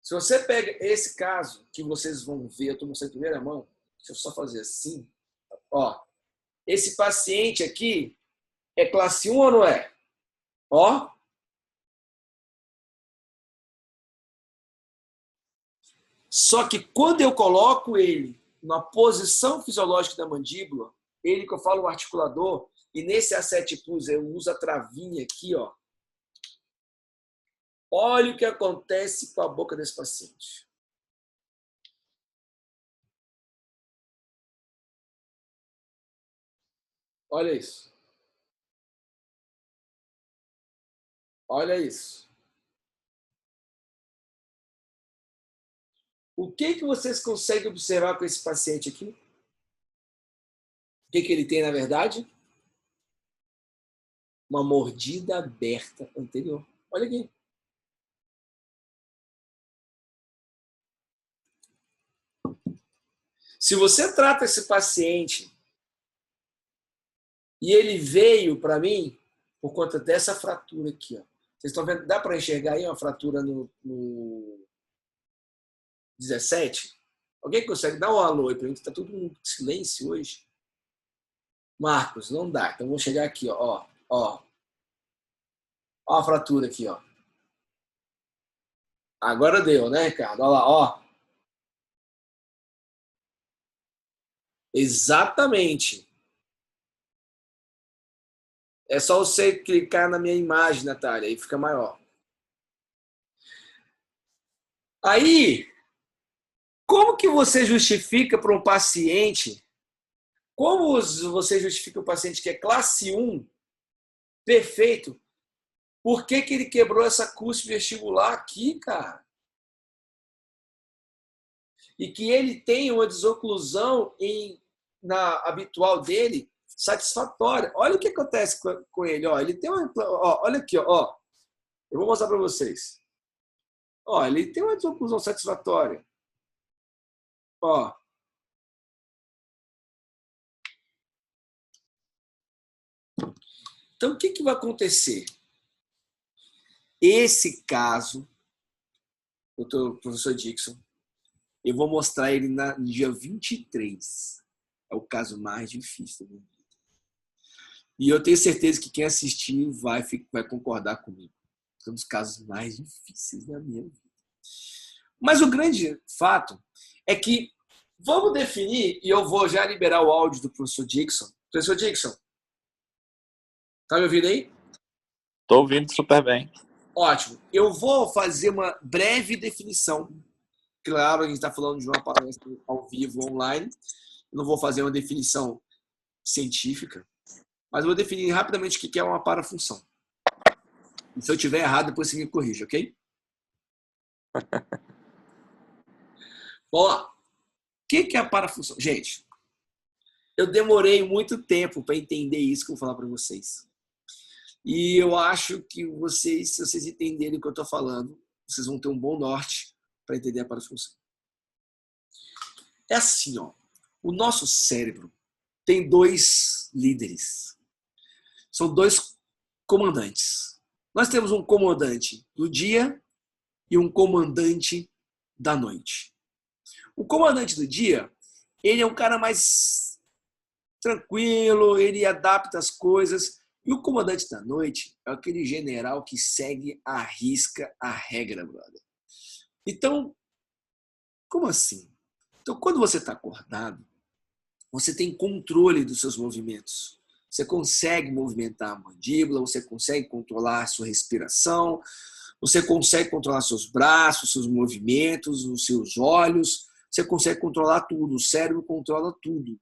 Se você pega esse caso, que vocês vão ver, eu estou mostrando em primeira mão, deixa eu só fazer assim. Ó, esse paciente aqui é classe 1 ou não é? Ó. Só que quando eu coloco ele na posição fisiológica da mandíbula, ele que eu falo o articulador, e nesse A7 Plus eu uso a travinha aqui, ó. Olha o que acontece com a boca desse paciente. Olha isso. Olha isso. O que vocês conseguem observar com esse paciente aqui? O que ele tem, na verdade? Uma mordida aberta anterior. Olha aqui. Se você trata esse paciente e ele veio para mim por conta dessa fratura aqui, ó. Vocês estão vendo? Dá para enxergar aí uma fratura no 17? Alguém consegue dar um alô aí para mim? Está tudo em silêncio hoje. Marcos, não dá. Então vou chegar aqui, ó. Ó a fratura aqui, ó. Agora deu, né, Ricardo? Olha lá, ó. Exatamente. É só você clicar na minha imagem, Natália, aí fica maior. Aí, como que você justifica para um paciente, como você justifica um paciente que é classe 1, perfeito, por que ele quebrou essa cúspide vestibular aqui, cara? E que ele tem uma desoclusão na habitual dele satisfatória. Olha o que acontece com ele. Ó, ele tem uma, ó, olha aqui, ó. Eu vou mostrar para vocês. Ó, ele tem uma desoclusão satisfatória. Ó. Então, o que vai acontecer? Esse caso, doutor professor Dixon, eu vou mostrar ele no dia 23. É o caso mais difícil da minha vida. E eu tenho certeza que quem assistir vai concordar comigo. É um dos casos mais difíceis da minha vida. Mas o grande fato é que vamos definir, e eu vou já liberar o áudio do professor Dixon. Professor Dixon, tá me ouvindo aí? Estou ouvindo super bem. Ótimo. Eu vou fazer uma breve definição. Claro, a gente está falando de uma palestra ao vivo, online. Eu não vou fazer uma definição científica, mas eu vou definir rapidamente o que é uma parafunção. E se eu estiver errado, depois você me corrige, ok? Vamos lá. O que é a parafunção? Gente, eu demorei muito tempo para entender isso que eu vou falar para vocês. E eu acho que vocês, se vocês entenderem o que eu estou falando, vocês vão ter um bom norte para entender a parafunção. É assim, ó. O nosso cérebro tem dois líderes. São dois comandantes. Nós temos um comandante do dia e um comandante da noite. O comandante do dia, ele é um cara mais tranquilo, ele adapta as coisas. E o comandante da noite é aquele general que segue à risca a regra, brother. Então, como assim? Então, quando você está acordado, você tem controle dos seus movimentos. Você consegue movimentar a mandíbula, você consegue controlar a sua respiração, você consegue controlar seus braços, seus movimentos, os seus olhos, você consegue controlar tudo, o cérebro controla tudo.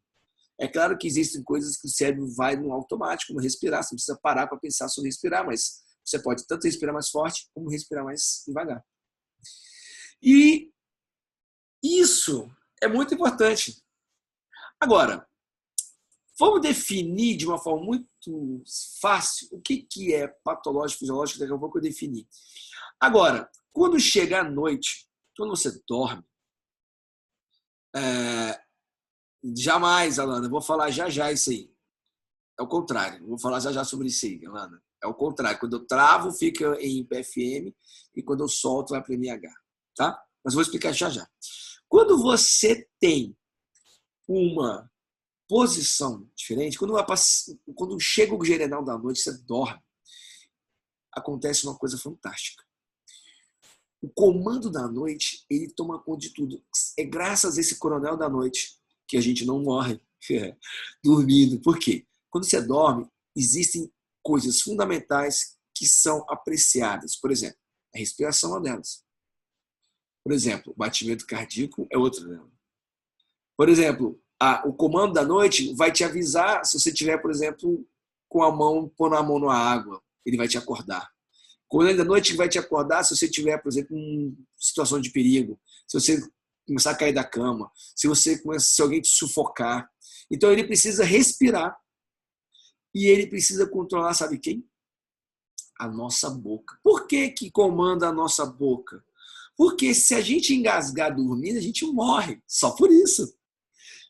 É claro que existem coisas que o cérebro vai no automático, como respirar, você não precisa parar para pensar sobre respirar, mas você pode tanto respirar mais forte como respirar mais devagar. E isso é muito importante. Agora, vamos definir de uma forma muito fácil o que é patológico, fisiológico, daqui a pouco eu defini. Agora, quando chega a noite, quando você dorme, jamais, Alana, eu vou falar já isso aí. É o contrário, eu vou falar já sobre isso aí, Alana. É o contrário, quando eu travo, fica em PFM e quando eu solto, vai para MH. Tá? Mas vou explicar já. Quando você tem uma posição diferente, quando chega o gerenal da noite, você dorme, acontece uma coisa fantástica. O comando da noite, ele toma conta de tudo. É graças a esse coronel da noite que a gente não morre dormindo. Por quê? Quando você dorme, existem coisas fundamentais que são apreciadas. Por exemplo, a respiração é uma delas. Por exemplo, o batimento cardíaco é outra delas. Por exemplo, o comando da noite vai te avisar se você tiver, por exemplo, pondo a mão na água, ele vai te acordar. O comando da noite vai te acordar se você tiver, por exemplo, em situação de perigo, se você começar a cair da cama, se alguém te sufocar. Então ele precisa respirar e ele precisa controlar, sabe quem? A nossa boca. Por que comanda a nossa boca? Porque se a gente engasgar dormindo, a gente morre. Só por isso.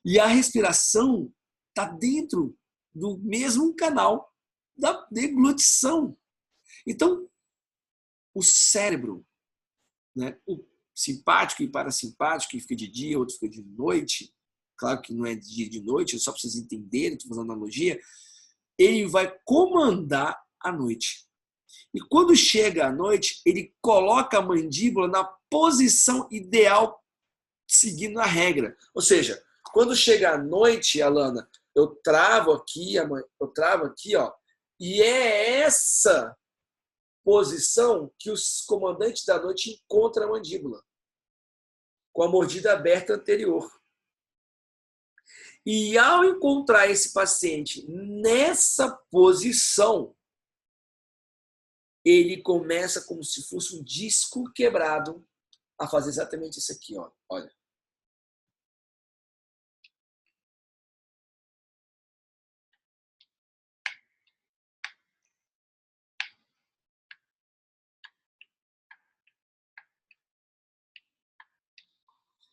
E a respiração está dentro do mesmo canal da deglutição. Então, o cérebro, né, o simpático e parasimpático, que fica de dia, outro fica de noite, claro que não é de dia e de noite, só para vocês entenderem, estou fazendo analogia, ele vai comandar a noite. E quando chega a noite, ele coloca a mandíbula na posição ideal, seguindo a regra. Ou seja, quando chega a noite, Alana, eu travo aqui, ó, e é essa posição que os comandantes da noite encontram a mandíbula, com a mordida aberta anterior. E ao encontrar esse paciente nessa posição, ele começa como se fosse um disco quebrado a fazer exatamente isso aqui, ó. Olha.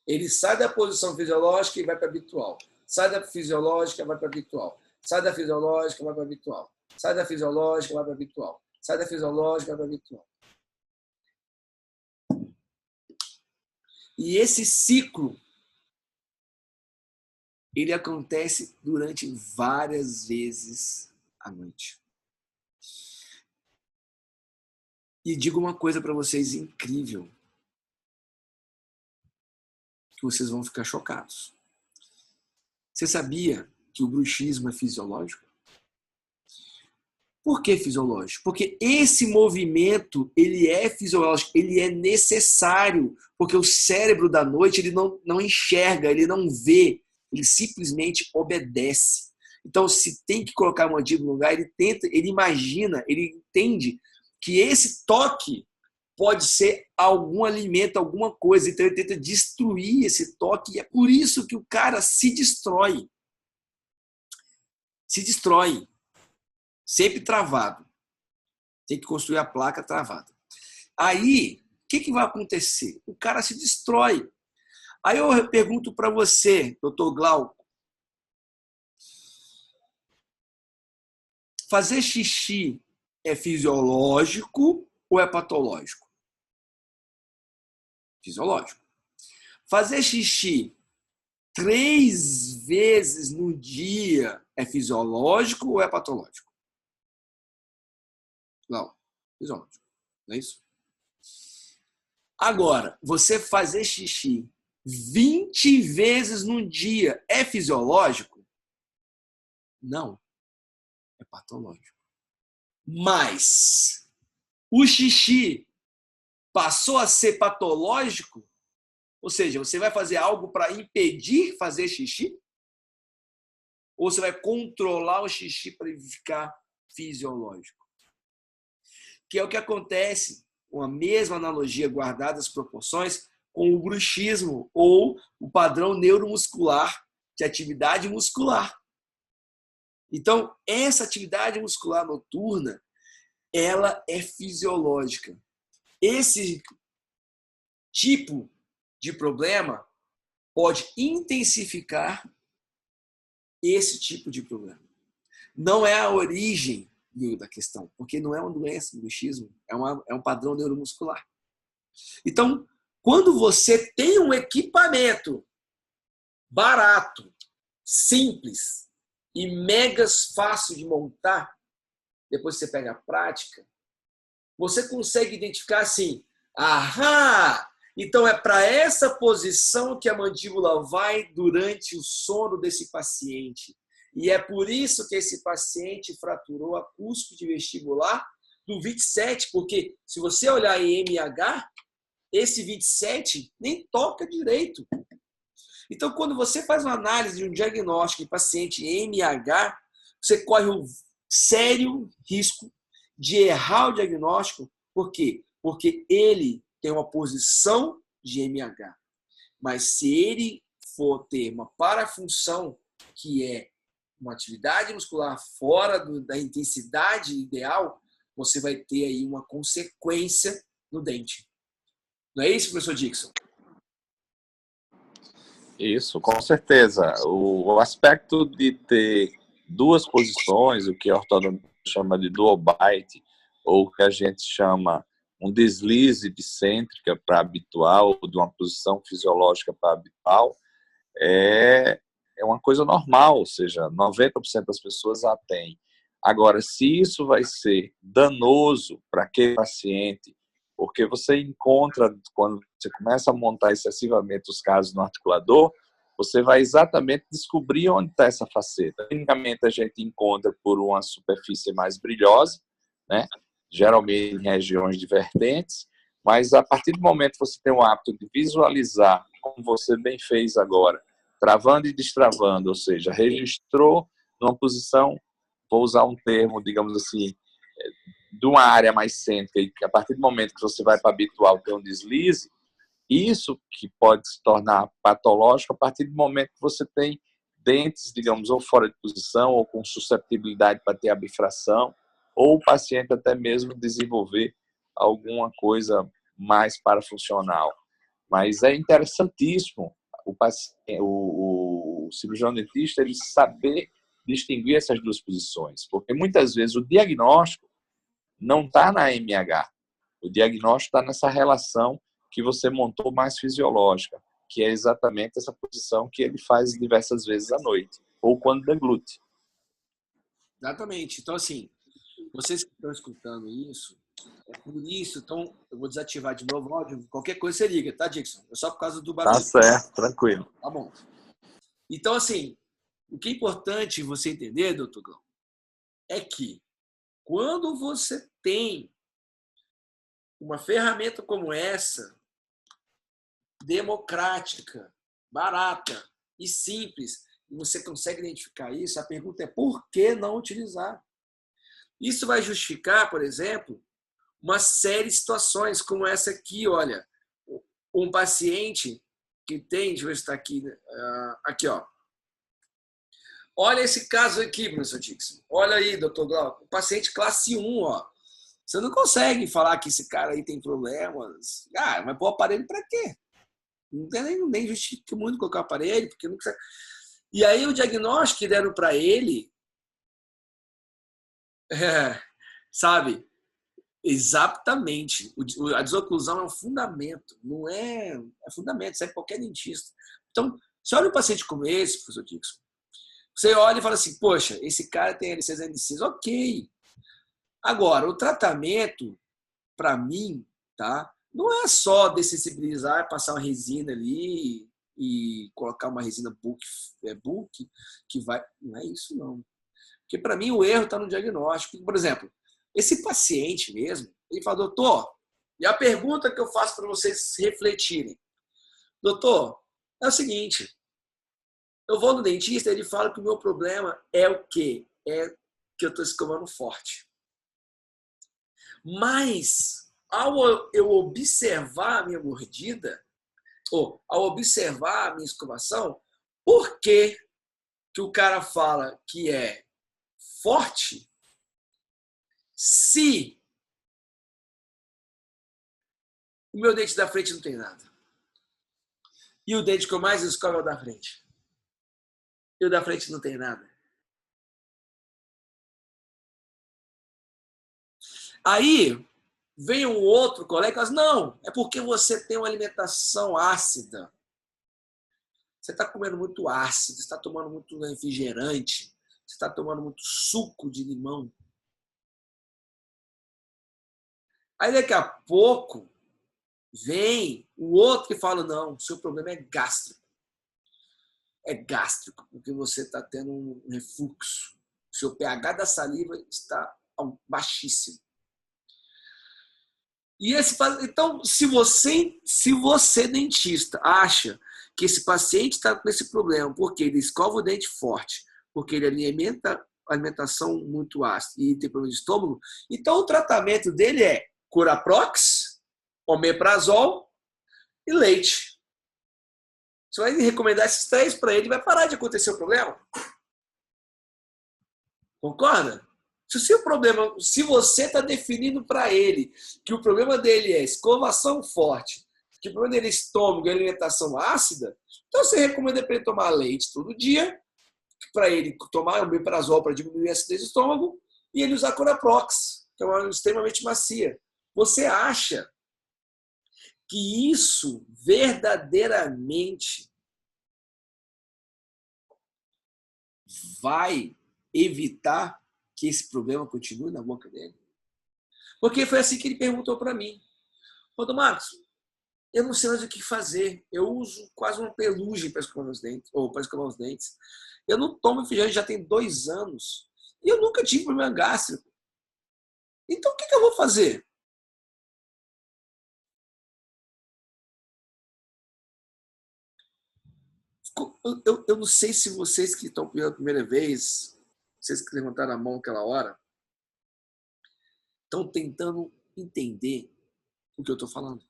Ele sai da posição fisiológica e vai para a habitual. Sai da fisiológica, vai para a habitual. Sai da fisiológica, vai para a habitual. Sai da fisiológica, vai para a habitual. Sai da fisiológica, vai para a habitual. E esse ciclo, ele acontece durante várias vezes à noite. E digo uma coisa para vocês incrível, que vocês vão ficar chocados. Você sabia que o bruxismo é fisiológico? Por que fisiológico? Porque esse movimento, ele é fisiológico, ele é necessário, porque o cérebro da noite ele não enxerga, ele não vê, ele simplesmente obedece. Então, se tem que colocar a mandíbula no lugar, ele imagina, ele entende que esse toque pode ser algum alimento, alguma coisa. Então, ele tenta destruir esse toque e é por isso que o cara se destrói. Se destrói. Sempre travado. Tem que construir a placa travada. Aí, o que vai acontecer? O cara se destrói. Aí eu pergunto para você, doutor Glauco, fazer xixi é fisiológico ou é patológico? Fisiológico. Fazer xixi 3 vezes no dia é fisiológico ou é patológico? Não, fisiológico. Não é isso? Agora, você fazer xixi 20 vezes no dia é fisiológico? Não, é patológico. Mas o xixi passou a ser patológico? Ou seja, você vai fazer algo para impedir fazer xixi? Ou você vai controlar o xixi para ele ficar fisiológico? Que é o que acontece, com a mesma analogia guardada as proporções, com o bruxismo ou o padrão neuromuscular de atividade muscular. Então, essa atividade muscular noturna, ela é fisiológica. Esse tipo de problema pode intensificar esse tipo de problema. Não é a origem da questão, porque não é uma doença, o bruxismo, é um padrão neuromuscular. Então, quando você tem um equipamento barato, simples e megas fácil de montar, depois você pega a prática, você consegue identificar assim, aham, então é para essa posição que a mandíbula vai durante o sono desse paciente. E é por isso que esse paciente fraturou a cúspide vestibular do 27, porque se você olhar em MH, esse 27 nem toca direito. Então, quando você faz uma análise de um diagnóstico de paciente MH, você corre um sério risco de errar o diagnóstico. Por quê? Porque ele tem uma posição de MH. Mas se ele for ter uma parafunção, que é uma atividade muscular fora da intensidade ideal, você vai ter aí uma consequência no dente. Não é isso, professor Dixon? Isso, com certeza. O aspecto de ter duas posições, o que a ortodontia chama de dual bite, ou o que a gente chama um deslize bicêntrica para habitual, ou de uma posição fisiológica para habitual, é uma coisa normal, ou seja, 90% das pessoas a têm. Agora, se isso vai ser danoso para aquele paciente, porque você encontra, quando você começa a montar excessivamente os casos no articulador, você vai exatamente descobrir onde está essa faceta. Tecnicamente, a gente encontra por uma superfície mais brilhosa, né? Geralmente em regiões divergentes, mas a partir do momento que você tem o hábito de visualizar, como você bem fez agora, travando e destravando, ou seja, registrou numa posição, vou usar um termo, digamos assim, de uma área mais cêntrica, e que a partir do momento que você vai para habitual ter um deslize, isso que pode se tornar patológico a partir do momento que você tem dentes, digamos, ou fora de posição, ou com susceptibilidade para ter a bifração, ou o paciente até mesmo desenvolver alguma coisa mais parafuncional. Mas é interessantíssimo o cirurgião dentista ele saber distinguir essas duas posições, porque muitas vezes o diagnóstico não está na MH, o diagnóstico está nessa relação que você montou mais fisiológica, que é exatamente essa posição que ele faz diversas vezes à noite, ou quando deglute. Exatamente. Então, assim, vocês que estão escutando isso, é por isso, então, eu vou desativar de novo o áudio. Qualquer coisa você liga, tá, Dixon? É só por causa do Tá barulho. certo, tranquilo. Tá bom. Então, assim, o que é importante você entender, doutor Gão, é que quando você tem uma ferramenta como essa, democrática, barata e simples, e você consegue identificar isso, a pergunta é por que não utilizar? Isso vai justificar, por exemplo, uma série de situações como essa aqui, olha, um paciente que tem, deixa eu ver se está aqui, aqui, ó. Olha esse caso aqui, professor Dixon. Olha aí, doutor Glauco, paciente classe 1, ó. Você não consegue falar que esse cara aí tem problemas. Ah, mas pôr o aparelho para quê? Não tem nem justifica muito colocar o aparelho, porque não consegue. E aí o diagnóstico que deram para ele, sabe? Exatamente. A desoclusão é um fundamento, não é, é fundamento, serve qualquer dentista. Então, você olha um paciente como esse, professor Dixon, você olha e fala assim, poxa, esse cara tem L6, L6, ok. Agora, o tratamento, para mim, tá? Não é só dessensibilizar, passar uma resina ali e colocar uma resina bulk que vai. Não é isso, não. Porque, para mim, o erro está no diagnóstico. Por exemplo, esse paciente mesmo, ele fala, doutor, e a pergunta que eu faço para vocês refletirem. Doutor, é o seguinte, eu vou no dentista, ele fala que o meu problema é o quê? É que eu estou escovando forte. Mas, ao eu observar a minha mordida, ou ao observar a minha escovação, por que que o cara fala que é forte se o meu dente da frente não tem nada? E o dente que eu mais escovo é o da frente. E o da frente não tem nada. Aí vem um outro colega e fala, não, é porque você tem uma alimentação ácida. Você está comendo muito ácido, você está tomando muito refrigerante, você está tomando muito suco de limão. Aí daqui a pouco vem o outro que fala, não, o seu problema é gástrico. É gástrico, porque você está tendo um refluxo. O seu pH da saliva está baixíssimo. E então, se você, dentista, acha que esse paciente está com esse problema porque ele escova o dente forte, porque ele alimenta alimentação muito ácida e tem problema de estômago, então o tratamento dele é Curaprox, omeprazol e leite. Você vai recomendar esses 3 para ele, vai parar de acontecer o problema. Concorda? Se o seu problema, se você está definindo para ele que o problema dele é escovação forte, que o problema dele é estômago e alimentação ácida, então você recomenda para ele tomar leite todo dia, para ele tomar omeprazol para diminuir a acidez do estômago e ele usar Curaprox, que é uma extremamente macia. Você acha que isso verdadeiramente vai evitar que esse problema continue na boca dele? Porque foi assim que ele perguntou para mim. Ô, Marcos, eu não sei mais o que fazer. Eu uso quase uma pelugem para escovar os dentes, ou para escovar os dentes. Eu não tomo refrigerante já tem 2 anos. E eu nunca tive problema gástrico. Então, o que eu vou fazer? Eu não sei se vocês que estão pela primeira vez, vocês que levantaram a mão aquela hora, estão tentando entender o que eu estou falando.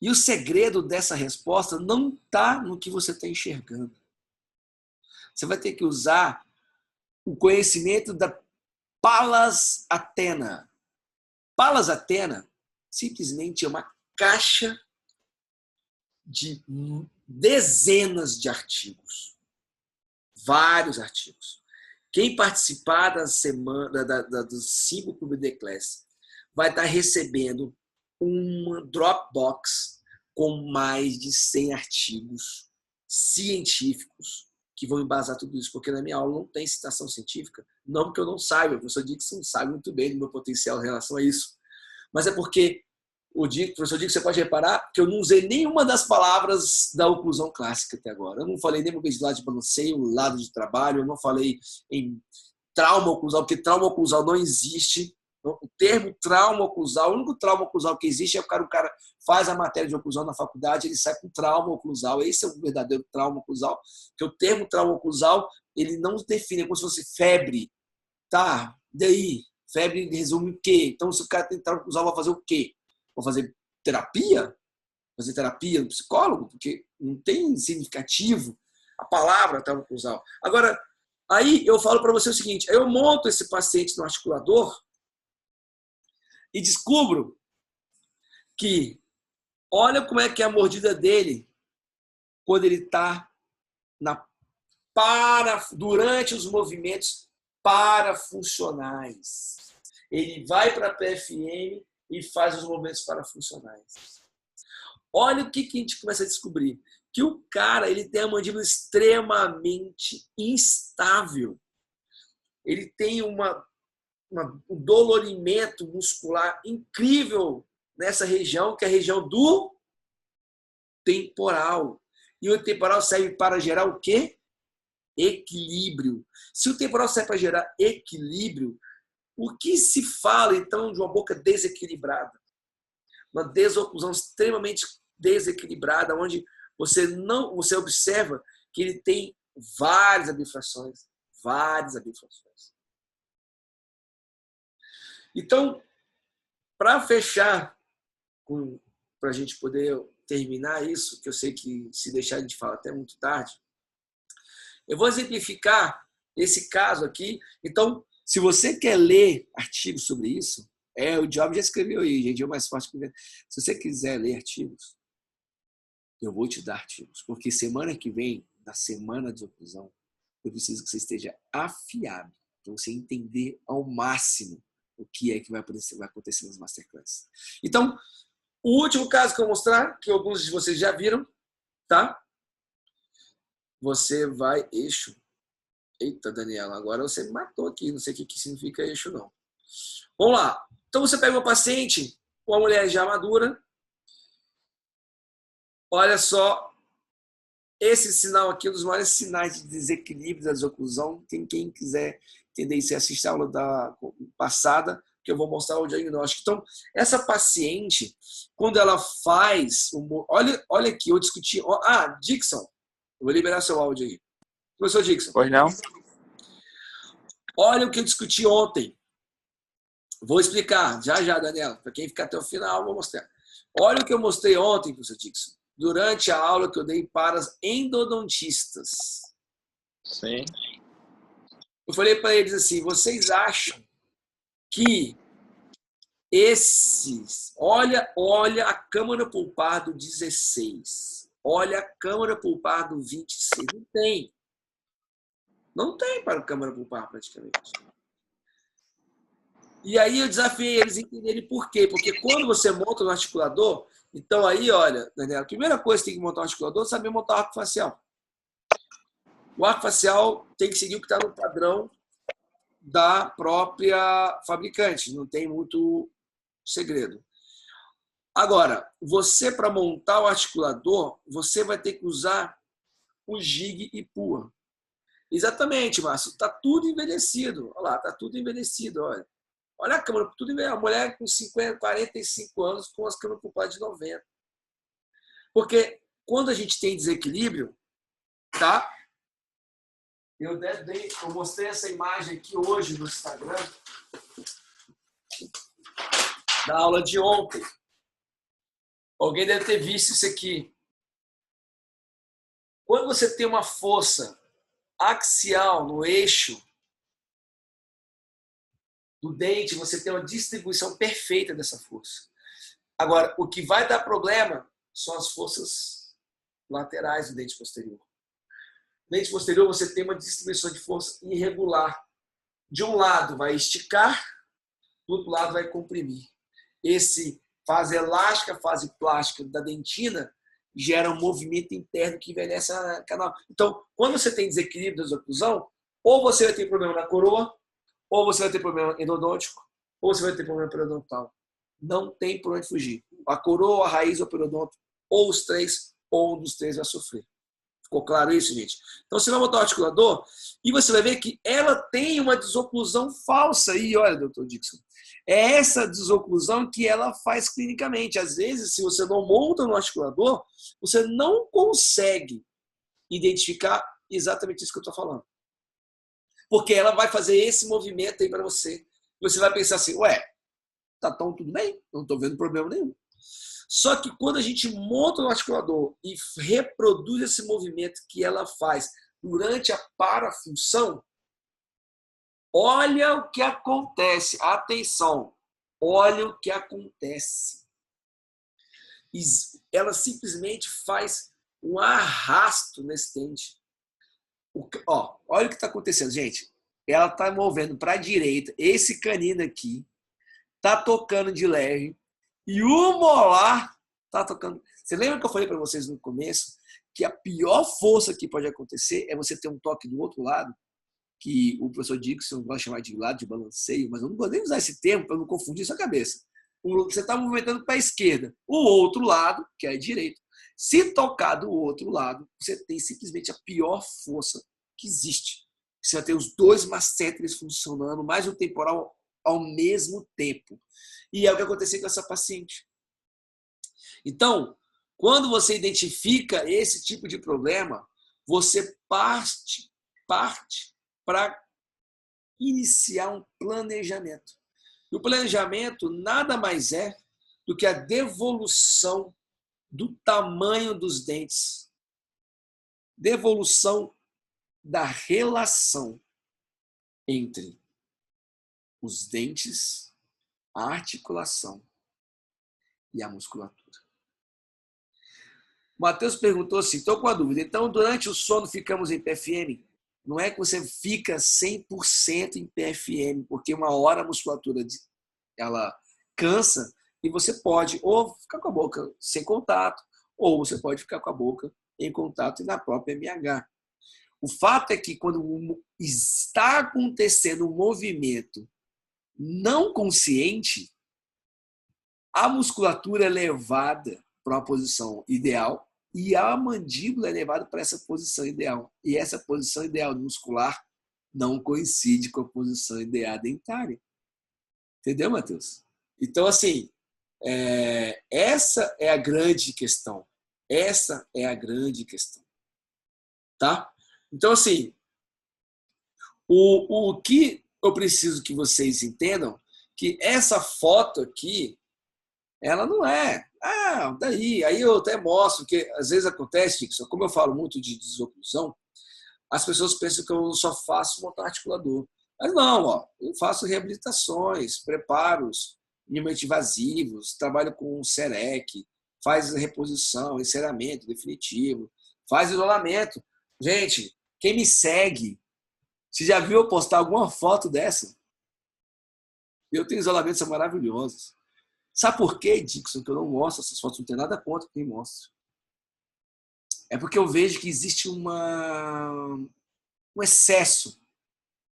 E o segredo dessa resposta não está no que você está enxergando. Você vai ter que usar o conhecimento da Palas Athena. Palas Athena simplesmente é uma caixa de dezenas de artigos. Vários artigos. Quem participar da semana dos 5 Clube de Classe vai estar recebendo uma Dropbox com mais de 100 artigos científicos que vão embasar tudo isso, porque na minha aula não tem citação científica, não porque eu não saiba, o professor Dixon sabe muito bem do meu potencial em relação a isso, mas é porque o professor Dixon, você pode reparar que eu não usei nenhuma das palavras da oclusão clássica até agora. Eu não falei nem mobilidade de balanceio, lado de trabalho, eu não falei em trauma oclusal, porque trauma oclusal não existe. O termo trauma oclusal, o único trauma oclusal que existe é o cara faz a matéria de oclusão na faculdade, ele sai com trauma oclusal. Esse é o verdadeiro trauma oclusal, que o termo trauma oclusal, ele não define, é como se fosse febre. Tá, daí, febre resume o quê? Então, se o cara tem trauma oclusal, vai fazer o quê? Vai fazer terapia? Fazer terapia no psicólogo? Porque não tem significativo a palavra trauma oclusal. Agora, aí eu falo para você o seguinte, eu monto esse paciente no articulador e descubro que olha como é que é a mordida dele quando ele está durante os movimentos parafuncionais. Ele vai para a PFM e faz os movimentos parafuncionais. Olha o que a gente começa a descobrir. Que o cara ele tem a mandíbula extremamente instável. Ele tem um dolorimento muscular incrível nessa região, que é a região do temporal. E o temporal serve para gerar o quê? Equilíbrio. Se o temporal serve para gerar equilíbrio, o que se fala, então, de uma boca desequilibrada? Uma desoclusão extremamente desequilibrada, onde você observa que ele tem várias abifrações. Várias abifrações. Então, para fechar, para a gente poder terminar isso, que eu sei que se deixar a gente fala até muito tarde, eu vou exemplificar esse caso aqui. Então, se você quer ler artigos sobre isso, o Job já escreveu aí, gente, é o mais forte que vem. Se você quiser ler artigos, eu vou te dar artigos, porque semana que vem, na semana de oclusão, eu preciso que você esteja afiado, para você entender ao máximo o que é que vai acontecer nas masterclasses. Então, o último caso que eu vou mostrar, que alguns de vocês já viram, tá? Você vai eixo. Eita, Daniela, agora você me matou aqui, não sei o que significa eixo, não. Vamos lá. Então, você pega uma paciente, uma mulher já madura. Olha só, esse sinal aqui é um dos maiores sinais de desequilíbrio da desoclusão. Quem quiser entender isso, assiste a aula da passada, que eu vou mostrar o diagnóstico. Então, essa paciente, quando ela faz... Olha aqui, eu discuti... Dixon, eu vou liberar seu áudio aí. Professor Dixon. Pois não? Olha o que eu discuti ontem. Vou explicar, já, Daniela. Para quem ficar até o final, eu vou mostrar. Olha o que eu mostrei ontem, professor Dixon, durante a aula que eu dei para as endodontistas. Sim. Eu falei para eles assim, vocês acham que esses... Olha a câmara pulpar do 16. Olha a câmara pulpar do 26. Não tem. Não tem para a câmara pulpar, praticamente. E aí eu desafiei eles a entenderem por quê. Porque quando você monta no articulador, então aí, olha, Daniela, a primeira coisa que tem que montar um articulador é saber montar o arco facial. O arco facial tem que seguir o que está no padrão da própria fabricante. Não tem muito segredo. Agora, você, para montar o articulador, você vai ter que usar o jig e pua. Exatamente, Márcio. Está tudo envelhecido. Olha lá, está tudo envelhecido. Olha a câmera, tudo envelhecido. A mulher com 50, 45 anos com as câmeras pulpares de 90. Porque quando a gente tem desequilíbrio, tá? Eu mostrei essa imagem aqui hoje no Instagram da aula de ontem. Alguém deve ter visto isso aqui. Quando você tem uma força axial no eixo do dente, você tem uma distribuição perfeita dessa força. Agora, o que vai dar problema são as forças laterais do dente posterior. No dente posterior, você tem uma distribuição de força irregular. De um lado vai esticar, do outro lado vai comprimir. Esse fase elástica, fase plástica da dentina gera um movimento interno que envelhece a canal. Então, quando você tem desequilíbrio da oclusão, ou você vai ter problema na coroa, ou você vai ter problema endodôntico, ou você vai ter problema periodontal. Não tem por onde fugir. A coroa, a raiz ou o periodonto, ou os três, ou um dos três vai sofrer. Ficou claro isso, gente? Então, você vai botar o articulador e você vai ver que ela tem uma desoclusão falsa aí. Olha, doutor Dixon. É essa desoclusão que ela faz clinicamente. Às vezes, se você não monta no articulador, você não consegue identificar exatamente isso que eu estou falando. Porque ela vai fazer esse movimento aí para você. Você vai pensar assim, tá tudo bem? Não estou vendo problema nenhum. Só que quando a gente monta no articulador e reproduz esse movimento que ela faz durante a parafunção, olha o que acontece. Atenção, olha o que acontece. Ela simplesmente faz um arrasto nesse dente. Olha o que está acontecendo, gente. Ela está movendo para a direita. Esse canino aqui está tocando de leve. E o molar está tocando. Você lembra que eu falei para vocês no começo que a pior força que pode acontecer é você ter um toque do outro lado, que o professor Dixon vai chamar de lado de balanceio, mas eu não vou nem usar esse termo para não confundir sua cabeça. Você está movimentando para a esquerda. O outro lado, que é a direita, se tocar do outro lado, você tem simplesmente a pior força que existe. Você vai ter os dois masseteres funcionando, mais o temporal ao mesmo tempo. E é o que aconteceu com essa paciente. Então, quando você identifica esse tipo de problema, você parte para iniciar um planejamento. E o planejamento nada mais é do que a devolução do tamanho dos dentes, devolução da relação entre os dentes, a articulação e a musculatura. O Matheus perguntou assim, estou com a dúvida, então durante o sono ficamos em PFM? Não é que você fica 100% em PFM, porque uma hora a musculatura ela cansa e você pode ou ficar com a boca sem contato, ou você pode ficar com a boca em contato e na própria MH. O fato é que quando está acontecendo um movimento não consciente, a musculatura é levada para uma posição ideal e a mandíbula é levada para essa posição ideal. E essa posição ideal muscular não coincide com a posição ideal dentária. Entendeu, Matheus? Então, assim, essa é a grande questão. Essa é a grande questão. Tá? Então, assim, o que eu preciso que vocês entendam que essa foto aqui, ela não é. Daí. Aí eu até mostro que às vezes acontece, Dixon, como eu falo muito de desoclusão, as pessoas pensam que eu só faço montar articulador. Mas não, ó, eu faço reabilitações, preparos minimamente invasivos, trabalho com SEREC, faz reposição, enceramento definitivo, faz isolamento. Gente, quem me segue, você já viu eu postar alguma foto dessa? Eu tenho isolamentos maravilhosos. Sabe por quê, Dixon, que eu não mostro essas fotos? Não tem nada contra quem mostra. É porque eu vejo que existe um excesso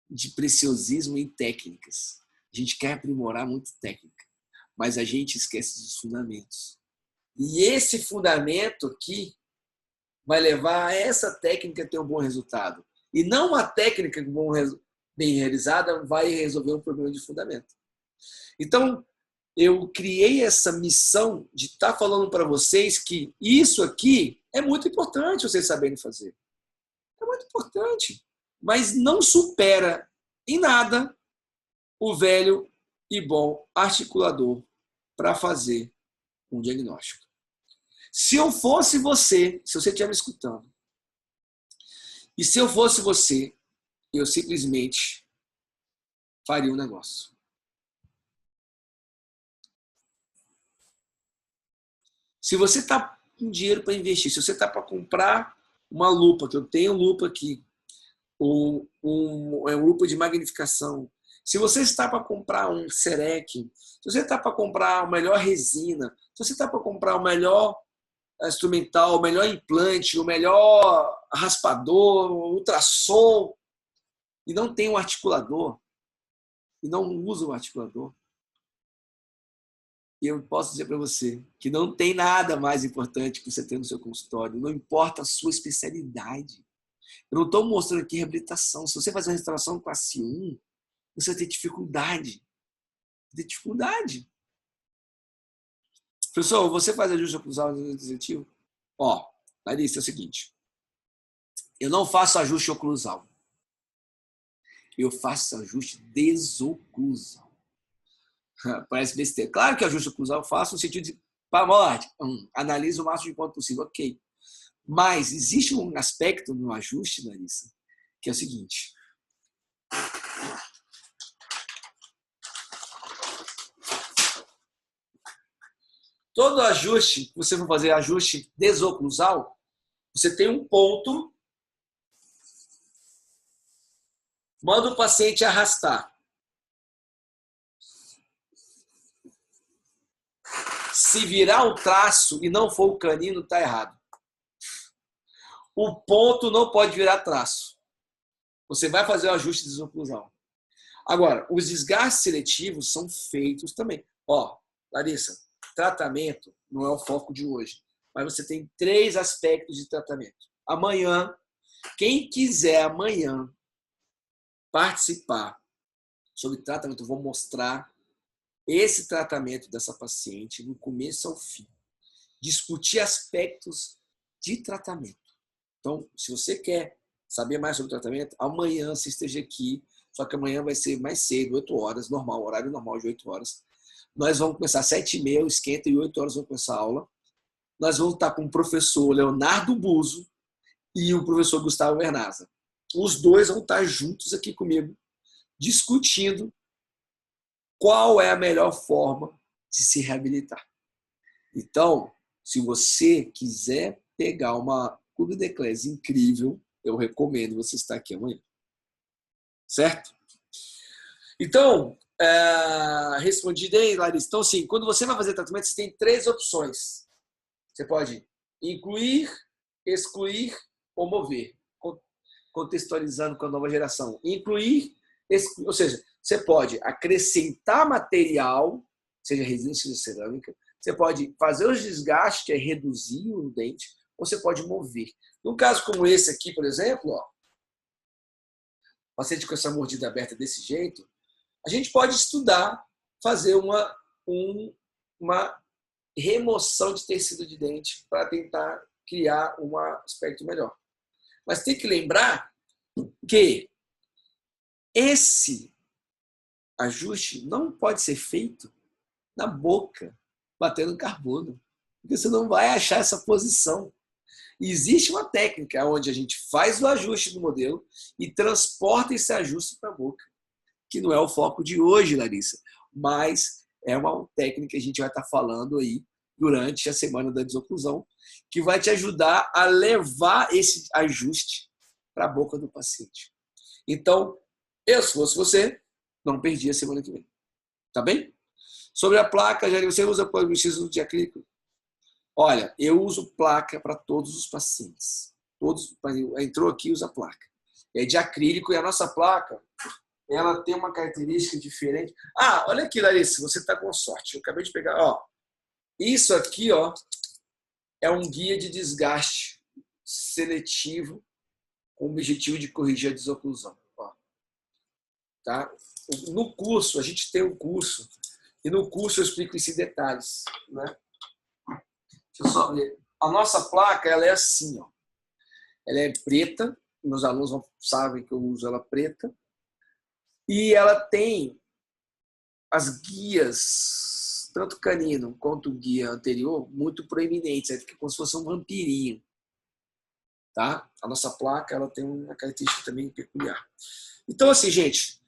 de preciosismo em técnicas. A gente quer aprimorar muito técnica, mas a gente esquece dos fundamentos. E esse fundamento aqui vai levar essa técnica a ter um bom resultado. E não uma técnica bem realizada vai resolver um problema de fundamento. Então, eu criei essa missão de estar falando para vocês que isso aqui é muito importante vocês saberem fazer. É muito importante. Mas não supera em nada o velho e bom articulador para fazer um diagnóstico. Se eu fosse você, se você estiver me escutando, e se eu fosse você, eu simplesmente faria um negócio. Se você está com dinheiro para investir, se você está para comprar uma lupa, que eu tenho lupa aqui, uma lupa de magnificação, se você está para comprar um SEREC, se você está para comprar a melhor resina, se você está para comprar o melhor instrumental, o melhor implante, o melhor raspador, ultrassom, e não tem um articulador, e não usa um articulador, e eu posso dizer para você que não tem nada mais importante que você ter no seu consultório, não importa a sua especialidade. Eu não estou mostrando aqui reabilitação. Se você fazer uma restauração classe 1, você vai ter dificuldade. Professor, você faz ajuste oclusal no dispositivo? Larissa, é o seguinte. Eu não faço ajuste oclusal. Eu faço ajuste desoclusal. Parece besteira. Claro que ajuste oclusal eu faço no sentido de analisa o máximo de ponto possível. Ok. Mas existe um aspecto no ajuste, Larissa, que é o seguinte. Todo ajuste, você vai fazer ajuste desoclusal, você tem um ponto, manda o paciente arrastar. Se virar o traço e não for o canino, está errado. O ponto não pode virar traço. Você vai fazer o ajuste desoclusal. Agora, os desgastes seletivos são feitos também. Larissa, tratamento não é o foco de hoje, mas você tem 3 aspectos de tratamento. Amanhã Quem quiser amanhã participar sobre tratamento, eu vou mostrar esse tratamento dessa paciente do começo ao fim. Discutir aspectos de tratamento. Então, se você quer saber mais sobre o tratamento, amanhã você esteja aqui, só que amanhã vai ser mais cedo, 8 horas, normal, horário normal de 8 horas. Nós vamos começar às 7h30, o esquenta, e 8 horas vamos começar a aula. Nós vamos estar com o professor Leonardo Buzo e o professor Gustavo Vernaza. Os dois vão estar juntos aqui comigo, discutindo qual é a melhor forma de se reabilitar. Então, se você quiser pegar uma Clube de Classe incrível, eu recomendo você estar aqui amanhã. Certo? Então, respondi aí, Larissa. Então, sim, quando você vai fazer tratamento, você tem 3 opções. Você pode incluir, excluir ou mover. Contextualizando com a nova geração. Incluir, excluir, ou seja, você pode acrescentar material, seja resina, seja cerâmica. Você pode fazer os desgastes, que é reduzir o dente, ou você pode mover. Num caso como esse aqui, por exemplo, ó, paciente com essa mordida aberta desse jeito, a gente pode estudar, fazer uma remoção de tecido de dente para tentar criar um aspecto melhor. Mas tem que lembrar que esse ajuste não pode ser feito na boca, batendo carbono, porque você não vai achar essa posição. E existe uma técnica onde a gente faz o ajuste do modelo e transporta esse ajuste para a boca, que não é o foco de hoje, Larissa, mas é uma técnica que a gente vai estar falando aí durante a semana da desoclusão, que vai te ajudar a levar esse ajuste para a boca do paciente. Então, eu, se fosse você, não perdi a semana que vem. Tá bem? Sobre a placa, Jair, você usa poliuretano de acrílico? Olha, eu uso placa para todos os pacientes. Todos, entrou aqui, usa placa. É de acrílico e a nossa placa, ela tem uma característica diferente. Ah, olha aqui, Larissa, você está com sorte. Eu acabei de pegar, ó. Isso aqui, ó, é um guia de desgaste seletivo com o objetivo de corrigir a desoclusão. Ó. Tá? No curso, a gente tem um curso, e no curso eu explico isso em detalhes. Né? Deixa eu só ver. A nossa placa, ela é assim, ó. Ela é preta, meus alunos sabem que eu uso ela preta, e ela tem as guias, tanto canino quanto o guia anterior, muito proeminentes, fica como se fosse um vampirinho. Tá? A nossa placa, ela tem uma característica também peculiar. Então, assim, gente,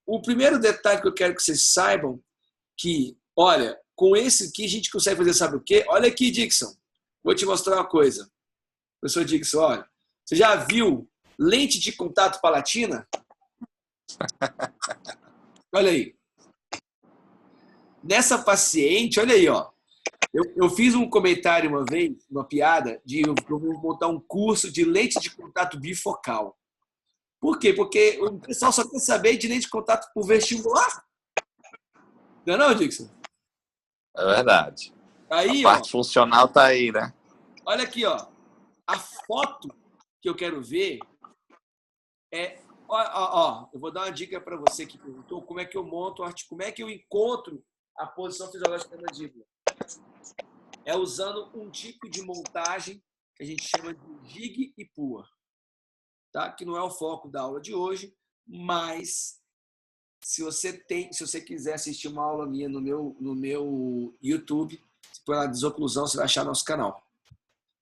o primeiro detalhe que eu quero que vocês saibam que, olha, com esse aqui a gente consegue fazer, sabe o quê? Olha aqui, Dixon. Vou te mostrar uma coisa. Professor Dixon, olha. Você já viu lente de contato palatina? Olha aí. Nessa paciente, olha aí, ó. Eu fiz um comentário uma vez, uma piada, de eu vou montar um curso de lente de contato bifocal. Por quê? Porque o pessoal só quer saber de lente de contato por vestibular. Não é não, Dixon? É verdade. Aí, a parte funcional tá aí, né? Olha aqui, ó. A foto que eu quero ver é... eu vou dar uma dica para você que perguntou como é que eu monto, como é que eu encontro a posição fisiológica da mandíbula. É usando um tipo de montagem que a gente chama de jig e pua. Tá? Que não é o foco da aula de hoje, mas se você quiser assistir uma aula minha no meu YouTube, se for na Desoclusão, você vai achar nosso canal.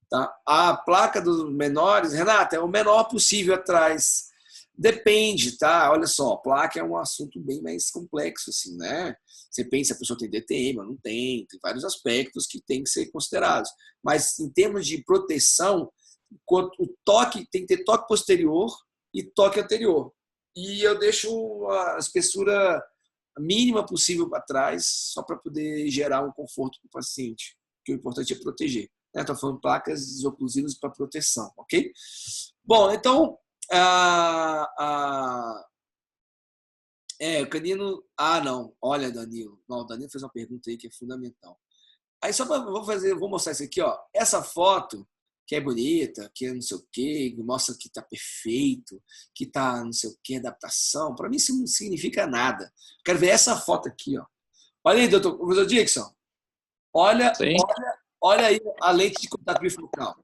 Tá? A placa dos menores, Renata, é o menor possível atrás. Depende, tá? Olha só, placa é um assunto bem mais complexo, assim, né? Você pensa se a pessoa tem DTM, não tem vários aspectos que tem que ser considerados. Mas em termos de proteção, o toque tem que ter toque posterior e toque anterior. E eu deixo a espessura mínima possível para trás, só para poder gerar um conforto para o paciente. Porque o importante é proteger. Estou falando placas desoclusivas para proteção, ok? Bom, então, o canino... Ah, não. Olha, Danilo. Não, o Danilo fez uma pergunta aí que é fundamental. Aí só para vou mostrar isso aqui, ó. Essa foto que é bonita, que é não sei o quê, mostra que está perfeito, que está não sei o quê, adaptação. Para mim isso não significa nada. Quero ver essa foto aqui, ó. Olha aí, professor Dixon. Olha, Sim. olha aí a lente de contato bifocal.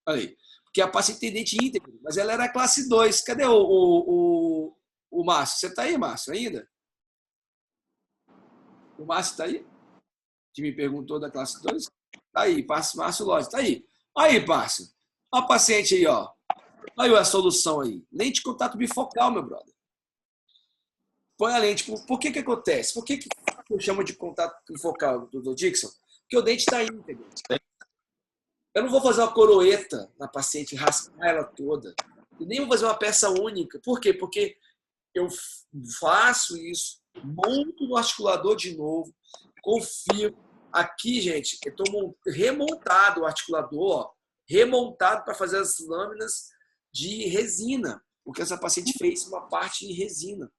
Olha aí. Porque a paciente tem dente íntegro, mas ela era classe 2. Cadê o Márcio? Você está aí, Márcio, ainda? O Márcio está aí? Que me perguntou da classe 2? Está aí, Márcio Lodge. Está aí. Aí, Márcio. Olha a paciente aí, ó. Olha aí a solução aí. Lente de contato bifocal, meu brother. Põe a lente. Por que acontece? Por que eu chamo de contato bifocal, do Dixon? Porque o dente está íntegro. Eu não vou fazer uma coroeta na paciente, raspar ela toda. E nem vou fazer uma peça única. Por quê? Porque eu faço isso, monto no articulador de novo, confio. Aqui, gente, eu estou remontado o articulador, ó, remontado para fazer as lâminas de resina, porque essa paciente fez uma parte em resina.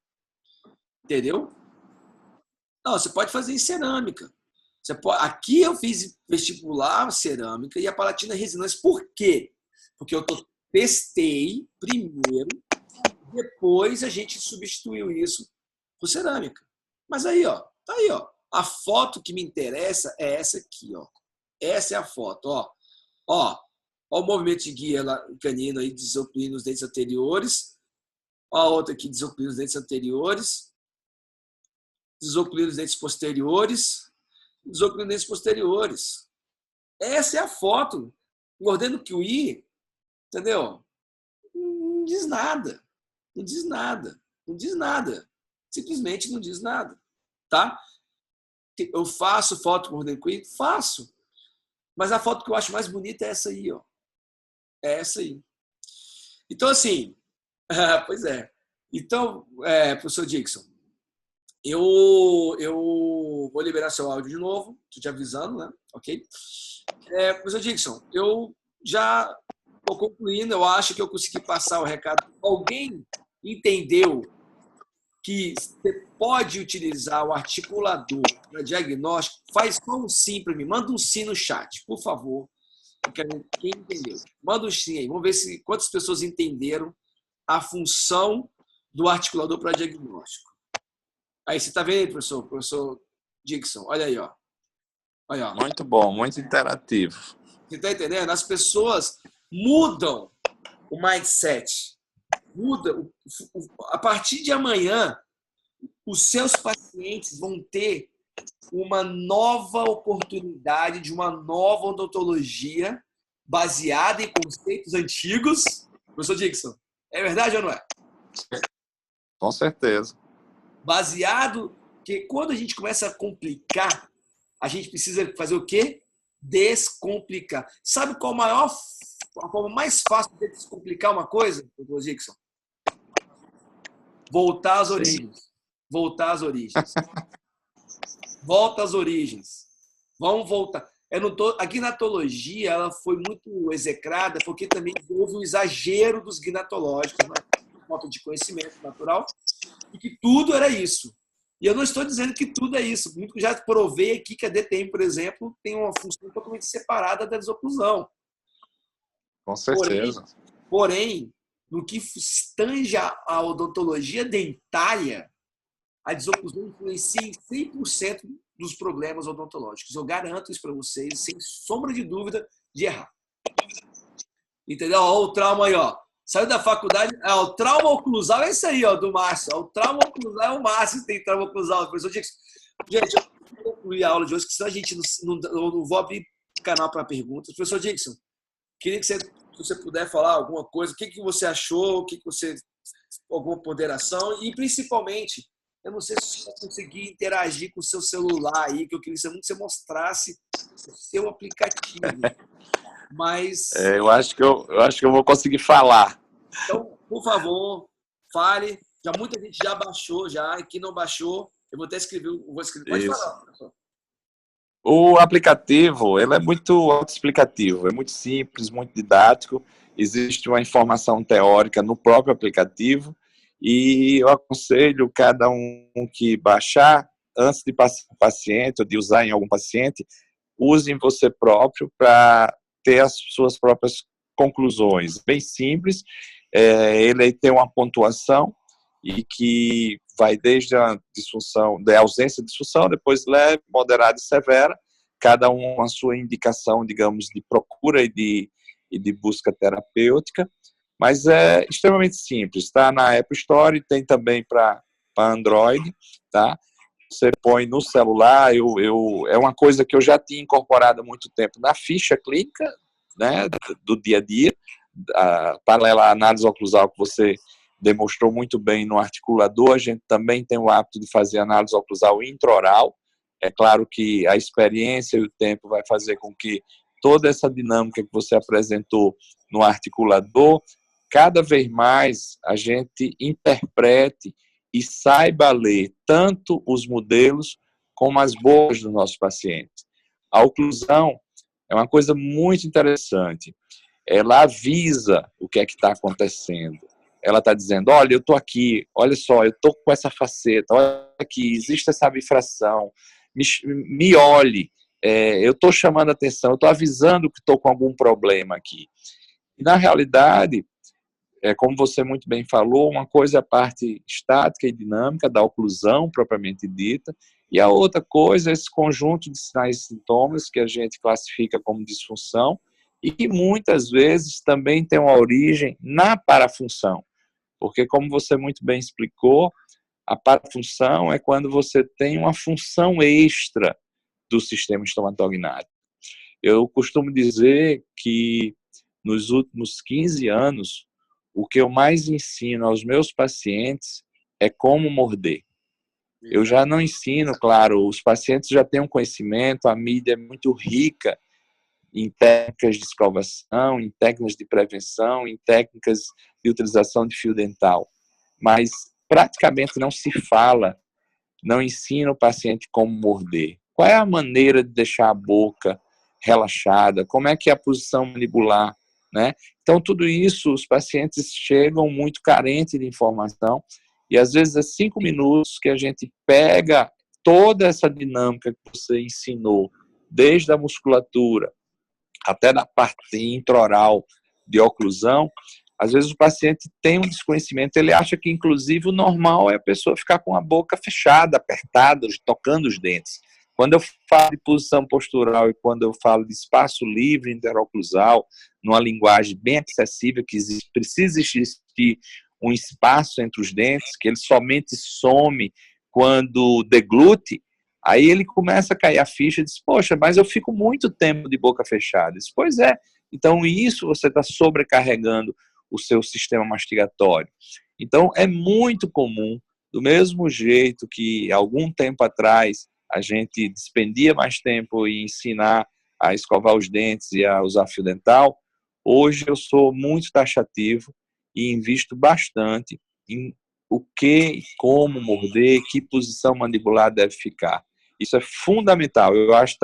Entendeu? Não, você pode fazer em cerâmica. Você pode, aqui eu fiz vestibular cerâmica e a palatina resina. Mas por quê? Porque eu testei primeiro, depois a gente substituiu isso por cerâmica. Mas aí, ó, tá aí, ó. A foto que me interessa é essa aqui, ó. Essa é a foto, ó. Ó o movimento de guia canino aí, desocluindo os dentes anteriores. Ó a outra aqui, desocluindo os dentes anteriores. Desocluindo os dentes posteriores. Desocluindo os dentes posteriores. Essa é a foto. Mordendo que o I, entendeu? Não diz nada. Não diz nada. Não diz nada. Simplesmente não diz nada. Tá? Eu faço foto mordendo que o I? Faço. Mas a foto que eu acho mais bonita é essa aí, ó. É essa aí. Então, assim, pois é. Então, professor Dixon, eu vou liberar seu áudio de novo, estou te avisando, né? Ok? Professor Dixon, eu já estou concluindo, eu acho que eu consegui passar o recado. Alguém entendeu que você pode utilizar o articulador para diagnóstico? Faz só um sim para mim, manda um sim no chat, por favor. Quem entendeu? Manda um sim aí, vamos ver quantas pessoas entenderam a função do articulador para diagnóstico. Aí, você está vendo aí, professor Dixon? Olha aí, ó. Olha, ó. Muito bom, muito interativo. Você está entendendo? As pessoas mudam o mindset. A partir de amanhã, os seus pacientes vão ter uma nova oportunidade de uma nova odontologia baseada em conceitos antigos. Professor Dixon, é verdade ou não é? Com certeza. Baseado que quando a gente começa a complicar, a gente precisa fazer o quê? Descomplicar. Sabe qual a forma mais fácil de descomplicar uma coisa, professor Dixon? Voltar às origens. Voltar às origens. Volta às origens. Vamos voltar. A gnatologia ela foi muito execrada porque também houve um exagero dos gnatológicos, né? Falta de conhecimento natural, e que tudo era isso. E eu não estou dizendo que tudo é isso. Já provei aqui que a DTM, por exemplo, tem uma função totalmente separada da desoclusão. Com certeza. Porém, no que tange a odontologia dentária, a desoclusão influencia em 100% dos problemas odontológicos. Eu garanto isso para vocês, sem sombra de dúvida de errar. Entendeu? Olha o trauma aí, ó. Saiu da faculdade, o trauma oclusal é isso aí, ó, do Márcio. O trauma oclusal é o Márcio que tem trauma oclusal. Professor Dixon. Gente, eu vou concluir a aula de hoje, porque senão a gente não vou abrir canal para perguntas. Professor Dixon, queria que se você puder falar alguma coisa, o que você achou, alguma ponderação, e principalmente, eu não sei se você vai conseguir interagir com o seu celular aí, que eu queria muito que você mostrasse o seu aplicativo. Mas eu acho que eu vou conseguir falar. Então, por favor, fale. Muita gente já baixou, e quem não baixou, eu vou até escrever. Pode falar, professor. O aplicativo ele é muito autoexplicativo, é muito simples, muito didático. Existe uma informação teórica no próprio aplicativo e eu aconselho cada um que baixar, antes de passar para o paciente ou de usar em algum paciente, use em você próprio para ter as suas próprias conclusões. Bem simples, ele tem uma pontuação e que vai desde a disfunção, da ausência de disfunção, depois leve, moderada e severa, cada um a sua indicação, digamos, de procura e de busca terapêutica, mas é extremamente simples, está na App Store, tem também para Android, tá? Você põe no celular, é uma coisa que eu já tinha incorporado há muito tempo na ficha clínica, né, do dia a dia, paralela à análise oclusal que você demonstrou muito bem no articulador, a gente também tem o hábito de fazer análise oclusal intraoral. É claro que a experiência e o tempo vai fazer com que toda essa dinâmica que você apresentou no articulador, cada vez mais a gente interprete e saiba ler tanto os modelos como as boas dos nossos pacientes. A oclusão é uma coisa muito interessante. Ela avisa o que é que está acontecendo. Ela está dizendo, olha, eu estou aqui, olha só, eu estou com essa faceta, olha aqui, existe essa bifração, me olhe, eu estou chamando a atenção, eu estou avisando que estou com algum problema aqui. E, na realidade, como você muito bem falou, uma coisa é a parte estática e dinâmica da oclusão propriamente dita, e a outra coisa é esse conjunto de sinais e sintomas que a gente classifica como disfunção e que muitas vezes também tem uma origem na parafunção, porque como você muito bem explicou, a parafunção é quando você tem uma função extra do sistema estomatognático. Eu costumo dizer que nos últimos 15 anos, o que eu mais ensino aos meus pacientes é como morder. Eu já não ensino, claro, os pacientes já têm um conhecimento, a mídia é muito rica em técnicas de escovação, em técnicas de prevenção, em técnicas de utilização de fio dental, mas praticamente não se fala, não ensina o paciente como morder. Qual é a maneira de deixar a boca relaxada? Como é que é a posição mandibular? Né? Então, tudo isso, os pacientes chegam muito carentes de informação e, às vezes, é 5 minutos que a gente pega toda essa dinâmica que você ensinou, desde a musculatura até da parte intraoral de oclusão. Às vezes o paciente tem um desconhecimento, ele acha que, inclusive, o normal é a pessoa ficar com a boca fechada, apertada, tocando os dentes. Quando eu falo de posição postural e quando eu falo de espaço livre interoclusal, numa linguagem bem acessível, que precisa existir um espaço entre os dentes, que ele somente some quando deglute, aí ele começa a cair a ficha e diz, poxa, mas eu fico muito tempo de boca fechada. Diz, pois é, então isso você está sobrecarregando o seu sistema mastigatório. Então é muito comum, do mesmo jeito que algum tempo atrás a gente despendia mais tempo em ensinar a escovar os dentes e a usar fio dental, hoje eu sou muito taxativo e invisto bastante em o que, como morder, que posição mandibular deve ficar. Isso é fundamental. Eu acho que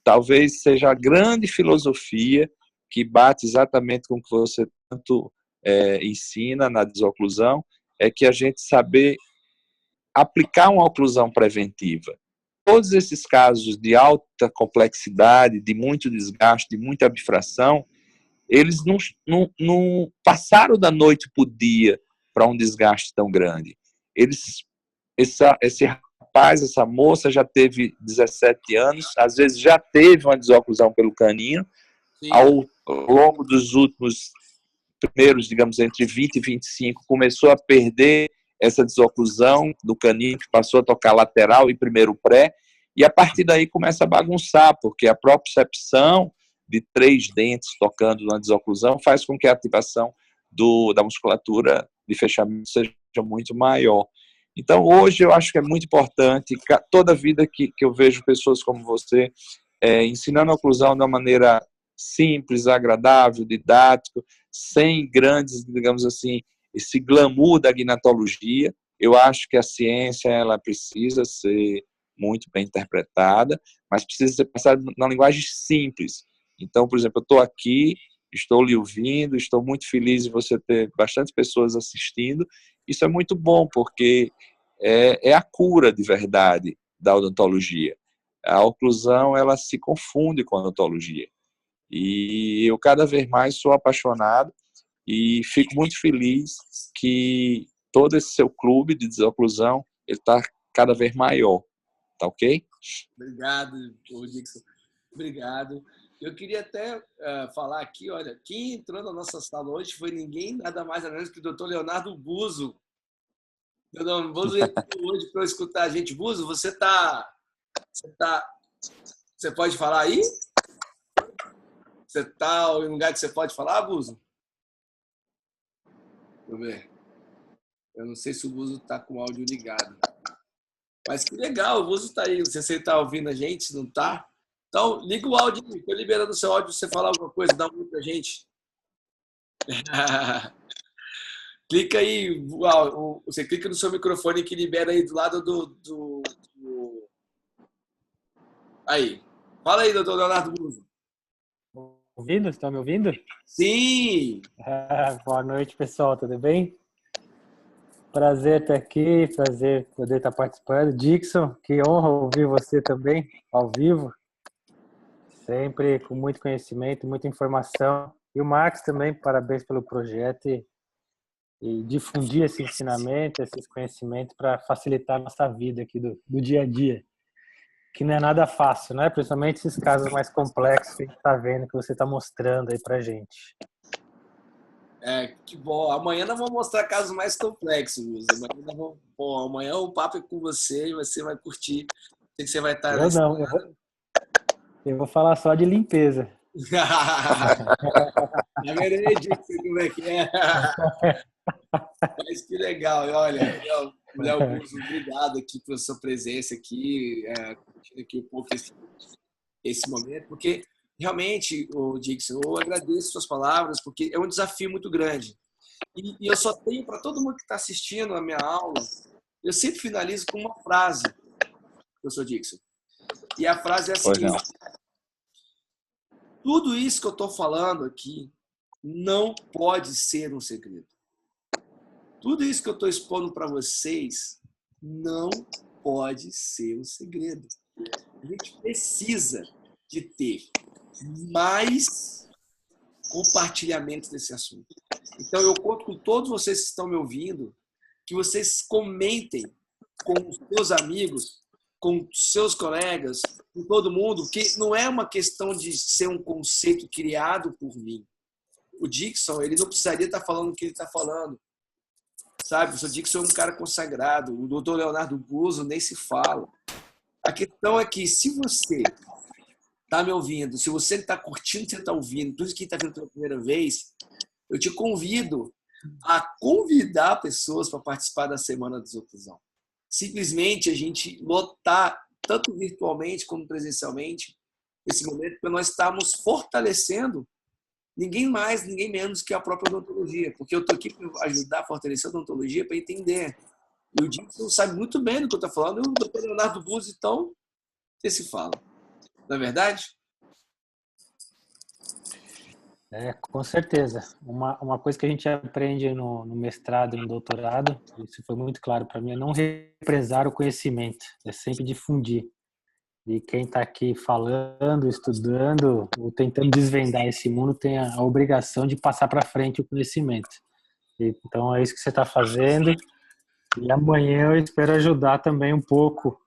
talvez seja a grande filosofia que bate exatamente com o que você tanto ensina na desoclusão, é que a gente saber aplicar uma oclusão preventiva. Todos esses casos de alta complexidade, de muito desgaste, de muita bifração, eles não passaram da noite para o dia para um desgaste tão grande. Esse rapaz, essa moça já teve 17 anos, às vezes já teve uma desoclusão pelo canino. Sim. Ao longo dos últimos primeiros, digamos, entre 20 e 25, começou a perder essa desoclusão do canino, que passou a tocar lateral e primeiro pré, e a partir daí começa a bagunçar, porque a propriocepção de 3 dentes tocando na desoclusão faz com que a ativação da musculatura de fechamento seja muito maior. Então, hoje eu acho que é muito importante, toda vida que eu vejo pessoas como você ensinando a oclusão de uma maneira simples, agradável, didático, sem grandes, digamos assim, esse glamour da gnatologia. Eu acho que a ciência ela precisa ser muito bem interpretada, mas precisa ser passada na linguagem simples. Então, por exemplo, eu estou aqui, estou lhe ouvindo, estou muito feliz de você ter bastante pessoas assistindo. Isso é muito bom, porque é a cura de verdade da odontologia. A oclusão ela se confunde com a odontologia. E eu cada vez mais sou apaixonado e fico muito feliz que todo esse seu clube de desoclusão ele está cada vez maior, tá ok? Obrigado, Dixon. Obrigado. Eu queria até falar aqui, olha, quem entrou na nossa sala hoje foi ninguém, nada mais nada menos que o doutor Leonardo Buzo. O doutor Buzo entrou hoje para eu escutar a gente. Buzo, você pode falar aí? Você está em um lugar que você pode falar, Buzo? Deixa eu ver. Eu não sei se o Buzo está com o áudio ligado. Mas que legal, o Buzo está aí. Não sei se você está ouvindo a gente, se não está. Então, liga o áudio. Estou liberando o seu áudio para você falar alguma coisa. Dá um oi para a gente. Clica aí. Você clica no seu microfone que libera aí do lado do... Aí. Fala aí, doutor Leonardo Buzo. Ouvindo? Estão me ouvindo? Sim! Boa noite, pessoal. Tudo bem? Prazer estar aqui, prazer poder estar participando. Dixon, que honra ouvir você também, ao vivo. Sempre com muito conhecimento, muita informação. E o Max também, parabéns pelo projeto e difundir esse ensinamento, esses conhecimentos para facilitar a nossa vida aqui do dia a dia. Que não é nada fácil, né? Principalmente esses casos mais complexos que a gente está vendo, que você está mostrando aí para gente. Que bom. Amanhã nós vamos mostrar casos mais complexos, Luiz. Amanhã o papo é com você e você vai curtir. Sei que você vai estar... Eu não, eu vou falar só de limpeza. Já verei, Dixon, como é que é. Mas que legal. Olha, Léo Buzo, obrigado aqui pela sua presença aqui, curtindo aqui um pouco esse momento, porque realmente, Dixon, eu agradeço suas palavras, porque é um desafio muito grande. E eu só tenho, para todo mundo que está assistindo a minha aula, eu sempre finalizo com uma frase, professor Dixon. E a frase é a seguinte: tudo isso que eu estou falando aqui não pode ser um segredo. Tudo isso que eu estou expondo para vocês não pode ser um segredo. A gente precisa de ter mais compartilhamentos desse assunto. Então, eu conto com todos vocês que estão me ouvindo, que vocês comentem com os seus amigos, com seus colegas, com todo mundo, que não é uma questão de ser um conceito criado por mim. O Dixon, ele não precisaria estar falando o que ele está falando. Sabe, o seu Dixon é um cara consagrado. O doutor Leonardo Buzo nem se fala. A questão é que, se você está me ouvindo, se você está curtindo o que você está ouvindo, tudo que está vendo pela primeira vez, eu te convido a convidar pessoas para participar da Semana da Desoclusão. Simplesmente a gente lotar, tanto virtualmente como presencialmente, esse momento, para nós estarmos fortalecendo ninguém mais, ninguém menos que a própria odontologia, porque eu estou aqui para ajudar a fortalecer a odontologia para entender. E o Dixon sabe muito bem do que eu estou falando, e o doutor Leonardo Buzo, então, você se fala. Não é verdade? Com certeza. Uma coisa que a gente aprende no mestrado e no doutorado, isso foi muito claro para mim, é não represar o conhecimento, é sempre difundir. E quem está aqui falando, estudando, ou tentando desvendar esse mundo tem a obrigação de passar para frente o conhecimento. Então é isso que você está fazendo. E amanhã eu espero ajudar também um pouco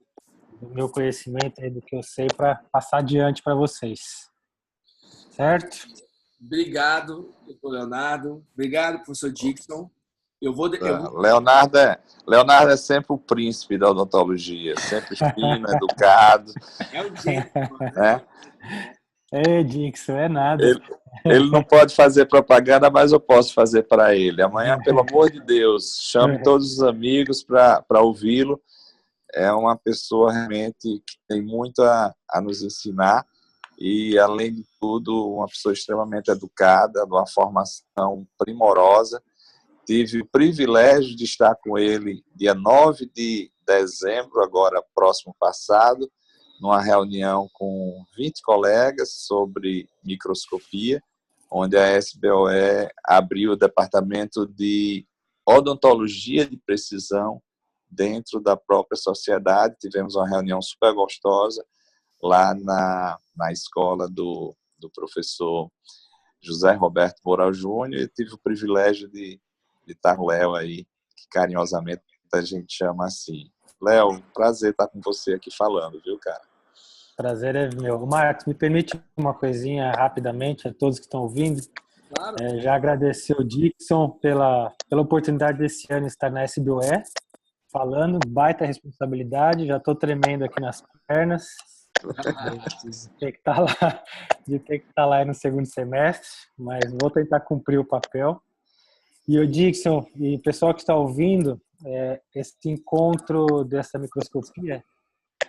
do meu conhecimento e do que eu sei para passar adiante para vocês. Certo? Obrigado, doutor Leonardo. Obrigado, professor Dixon. Leonardo é sempre o príncipe da odontologia, sempre fino, educado. É o gentleman, né? Dixon, é nada. Ele não pode fazer propaganda, mas eu posso fazer para ele. Amanhã, pelo amor de Deus, chame todos os amigos para ouvi-lo. É uma pessoa realmente que tem muito a nos ensinar e, além de tudo, uma pessoa extremamente educada, de uma formação primorosa. Tive o privilégio de estar com ele dia 9 de dezembro, agora próximo passado, numa reunião com 20 colegas sobre microscopia, onde a SBOE abriu o departamento de odontologia de precisão dentro da própria sociedade. Tivemos uma reunião super gostosa lá na escola do do professor José Roberto Moura Júnior, e tive o privilégio de estar Léo aí, que carinhosamente a gente chama assim. Léo, prazer estar com você aqui falando, viu, cara? Prazer é meu. Marcos, me permite uma coisinha rapidamente a todos que estão ouvindo. Claro. Já agradecer o Dixon pela oportunidade desse ano estar na SBOE, falando, baita responsabilidade, já estou tremendo aqui nas pernas, de ter que estar lá no segundo semestre, mas vou tentar cumprir o papel. E o Dixon e o pessoal que está ouvindo, esse encontro dessa microscopia,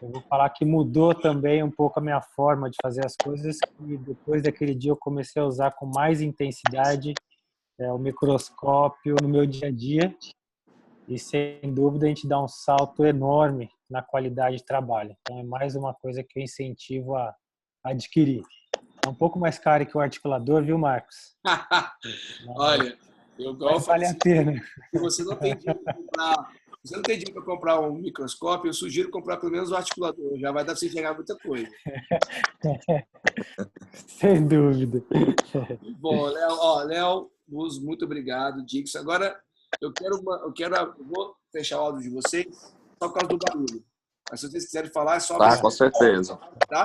eu vou falar que mudou também um pouco a minha forma de fazer as coisas, e depois daquele dia eu comecei a usar com mais intensidade o microscópio no meu dia a dia, e sem dúvida a gente dá um salto enorme na qualidade de trabalho. Então é mais uma coisa que eu incentivo a adquirir. É um pouco mais caro que o articulador, viu, Marcos? Olha, eu gosto. Vale a pena. Se você não tem dinheiro para comprar um microscópio, eu sugiro comprar pelo menos o articulador. Já vai dar para você enxergar muita coisa. Sem dúvida. Bom, Léo, muito obrigado, Dixon. Agora eu vou fechar o áudio de vocês só por causa do barulho. Mas se vocês quiserem falar, é só Tá, com certeza. Tá?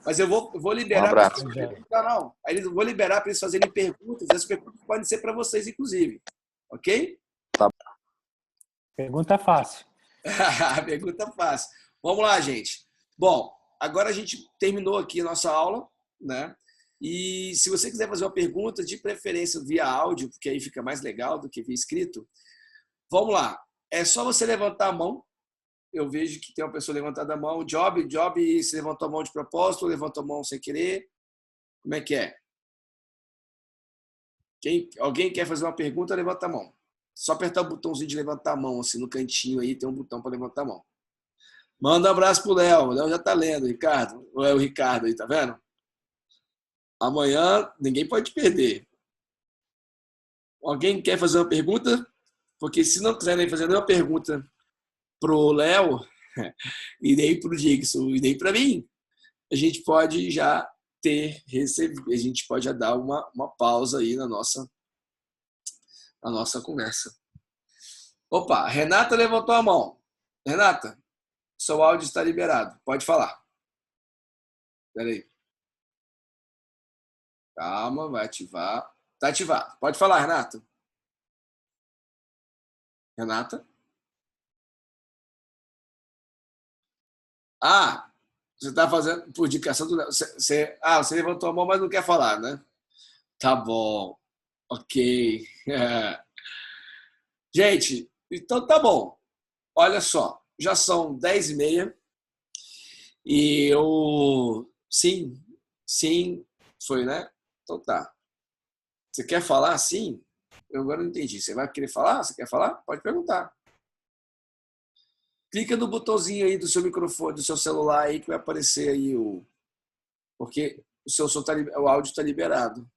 Mas eu vou liberar. Um abraço. Não. Aí eu vou liberar para eles fazerem perguntas. As perguntas podem ser para vocês, inclusive. Ok? Tá. Pergunta fácil. Pergunta fácil. Vamos lá, gente. Bom, agora a gente terminou aqui a nossa aula, né? E se você quiser fazer uma pergunta, de preferência via áudio, porque aí fica mais legal do que via escrito, vamos lá. É só você levantar a mão. Eu vejo que tem uma pessoa levantada a mão. Job, se levantou a mão de propósito ou levantou a mão sem querer? Como é que é? Alguém quer fazer uma pergunta, levanta a mão. Só apertar o botãozinho de levantar a mão, assim, no cantinho aí tem um botão para levantar a mão. Manda um abraço pro Léo. O Léo já tá lendo, Ricardo. Ou é o Ricardo aí, tá vendo? Amanhã ninguém pode perder. Alguém quer fazer uma pergunta? Porque se não quiserem fazer nenhuma pergunta pro Léo, e nem pro Dixon, e nem para mim, a gente pode já a gente pode já dar uma pausa aí na nossa conversa. Opa, Renata levantou a mão. Renata, seu áudio está liberado. Pode falar. Espera aí. Calma, vai ativar. Está ativado. Pode falar, Renata. Renata? Ah, você está fazendo por indicação do Léo. Você levantou a mão, mas não quer falar, né? Tá bom. Ok. Gente, então tá bom. Olha só, já são 10h30 e eu... Sim, foi, né? Então tá. Você quer falar sim? Eu agora não entendi. Você vai querer falar? Você quer falar? Pode perguntar. Clica no botãozinho aí do seu microfone, do seu celular aí que vai aparecer aí porque o áudio está liberado.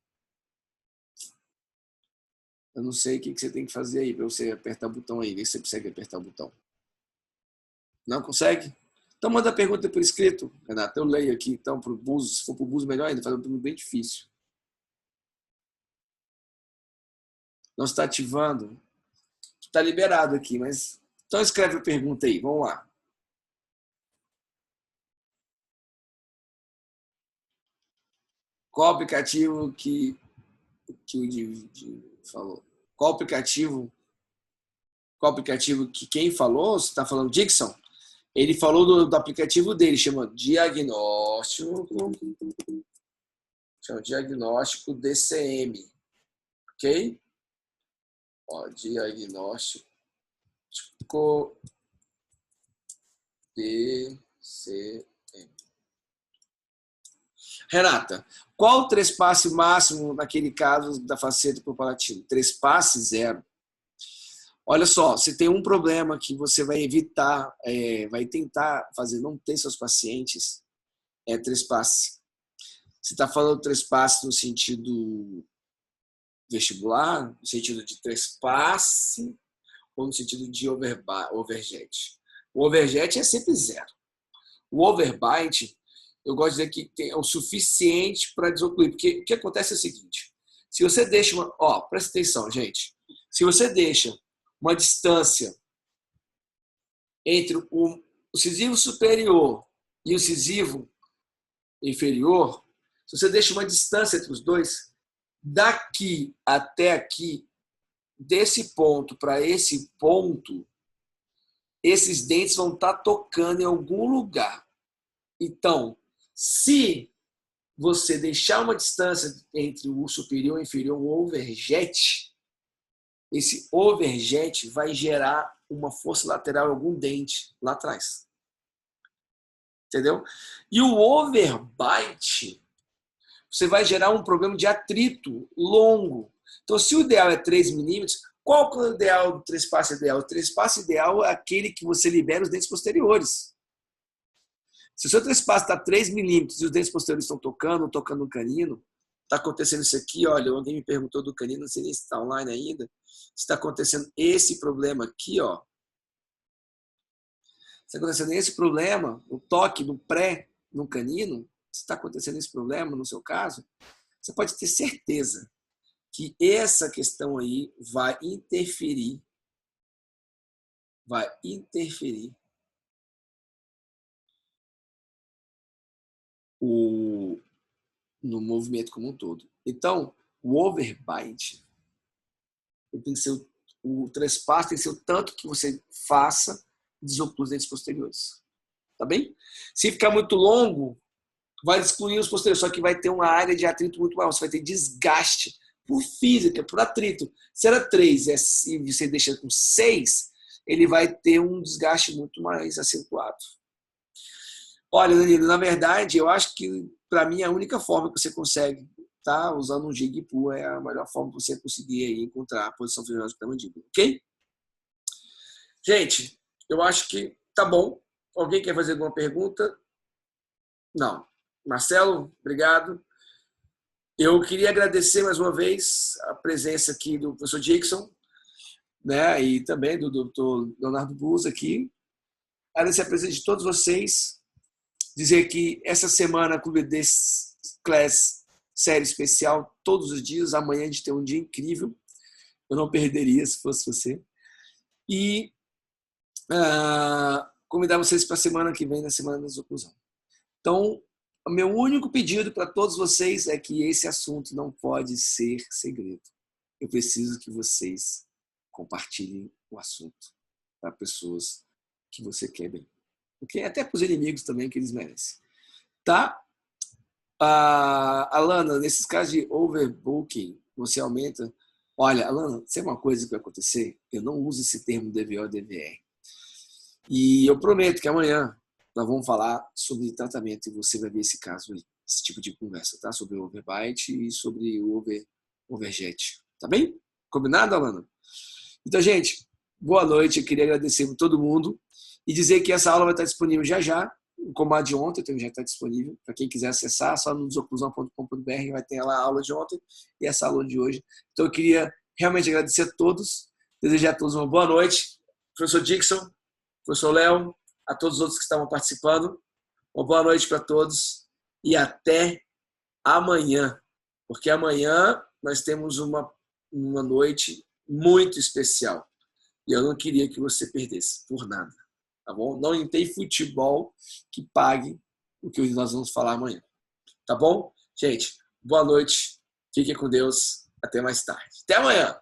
Eu não sei o que você tem que fazer aí para você apertar o botão aí. Vê se você consegue apertar o botão. Não consegue? Então manda a pergunta por escrito, Renato. Eu leio aqui, então, para o Buzo. Se for para o Buzo, melhor ainda. Faz uma pergunta bem difícil. Não está ativando. Está liberado aqui, mas... Então escreve a pergunta aí. Vamos lá. Qual aplicativo que o Divi falou? Qual aplicativo que quem falou? Você está falando Dixon? Ele falou do aplicativo dele, chama Diagnóstico DCM. Ok? Ó, Diagnóstico DCM. Renata, qual o trespasse máximo naquele caso da faceta por Palatino? Trespasse 0. Olha só, você tem um problema que você vai evitar, vai tentar fazer, não ter seus pacientes, trespasse. Você está falando trespasse no sentido vestibular, no sentido de trespasse ou no sentido de overjet? O overjet é sempre 0. O overbite eu gosto de dizer que é o suficiente para desocluir. Porque o que acontece é o seguinte, se você deixa uma... Ó, presta atenção, gente. Se você deixa uma distância entre o incisivo superior e o incisivo inferior, se você deixa uma distância entre os dois, daqui até aqui, desse ponto para esse ponto, esses dentes vão estar tocando em algum lugar. Então, se você deixar uma distância entre o superior e o inferior, um overjet, esse overjet vai gerar uma força lateral em algum dente lá atrás. Entendeu? E o overbite, você vai gerar um problema de atrito longo. Então, se o ideal é 3 milímetros, qual é o ideal do trespasse ideal? O trespasse ideal é aquele que você libera os dentes posteriores. Se o seu trespasse está 3 milímetros e os dentes posteriores estão tocando no canino, está acontecendo isso aqui, olha, alguém me perguntou do canino, não sei nem se está online ainda, está acontecendo esse problema aqui, ó. Está acontecendo esse problema, o toque no pré, no canino, se está acontecendo esse problema no seu caso, você pode ter certeza que essa questão aí vai interferir no movimento como um todo. Então, o overbite tem que ser o trespasse tem que ser o tanto que você faça desoclusar os dentes posteriores. Tá bem? Se ficar muito longo, vai excluir os posteriores, só que vai ter uma área de atrito muito maior. Você vai ter desgaste por física, por atrito. Se era 3 e você deixa com 6, ele vai ter um desgaste muito mais acentuado. Olha, Danilo, na verdade, eu acho que, para mim, a única forma que você consegue, tá? Usando um jig pull é a melhor forma que você conseguir aí encontrar a posição fisiológica da mandíbula, ok? Gente, eu acho que tá bom. Alguém quer fazer alguma pergunta? Não. Marcelo, obrigado. Eu queria agradecer mais uma vez a presença aqui do professor Dixon, né? E também do Dr. Leonardo Bus aqui. Agradecer a presença de todos vocês. Dizer que essa semana a Clube D Class série especial todos os dias. Amanhã a gente tem um dia incrível. Eu não perderia se fosse você. E convidar vocês para a semana que vem, na Semana da Desoclusão. Então, o meu único pedido para todos vocês é que esse assunto não pode ser segredo. Eu preciso que vocês compartilhem o assunto para pessoas que você quer bem. Okay? Até para os inimigos também, que eles merecem. Tá? Alana, nesses casos de overbooking, você aumenta... Olha, Alana, sabe uma coisa que vai acontecer? Eu não uso esse termo DVO, DVR. E eu prometo que amanhã nós vamos falar sobre tratamento e você vai ver esse caso aí, esse tipo de conversa, tá? Sobre o overbite e sobre o overjet. Tá bem? Combinado, Alana? Então, gente, boa noite. Eu queria agradecer a todo mundo e dizer que essa aula vai estar disponível já já. O comando de ontem também já está disponível. Para quem quiser acessar, só no desoclusão.com.br vai ter lá a aula de ontem e essa aula de hoje. Então, eu queria realmente agradecer a todos, desejar a todos uma boa noite. Professor Dixon, professor Léo, a todos os outros que estavam participando. Uma boa noite para todos e até amanhã. Porque amanhã nós temos uma noite muito especial. E eu não queria que você perdesse por nada. Tá bom? Não tem futebol que pague o que nós vamos falar amanhã. Tá bom? Gente, boa noite. Fiquem com Deus. Até mais tarde. Até amanhã.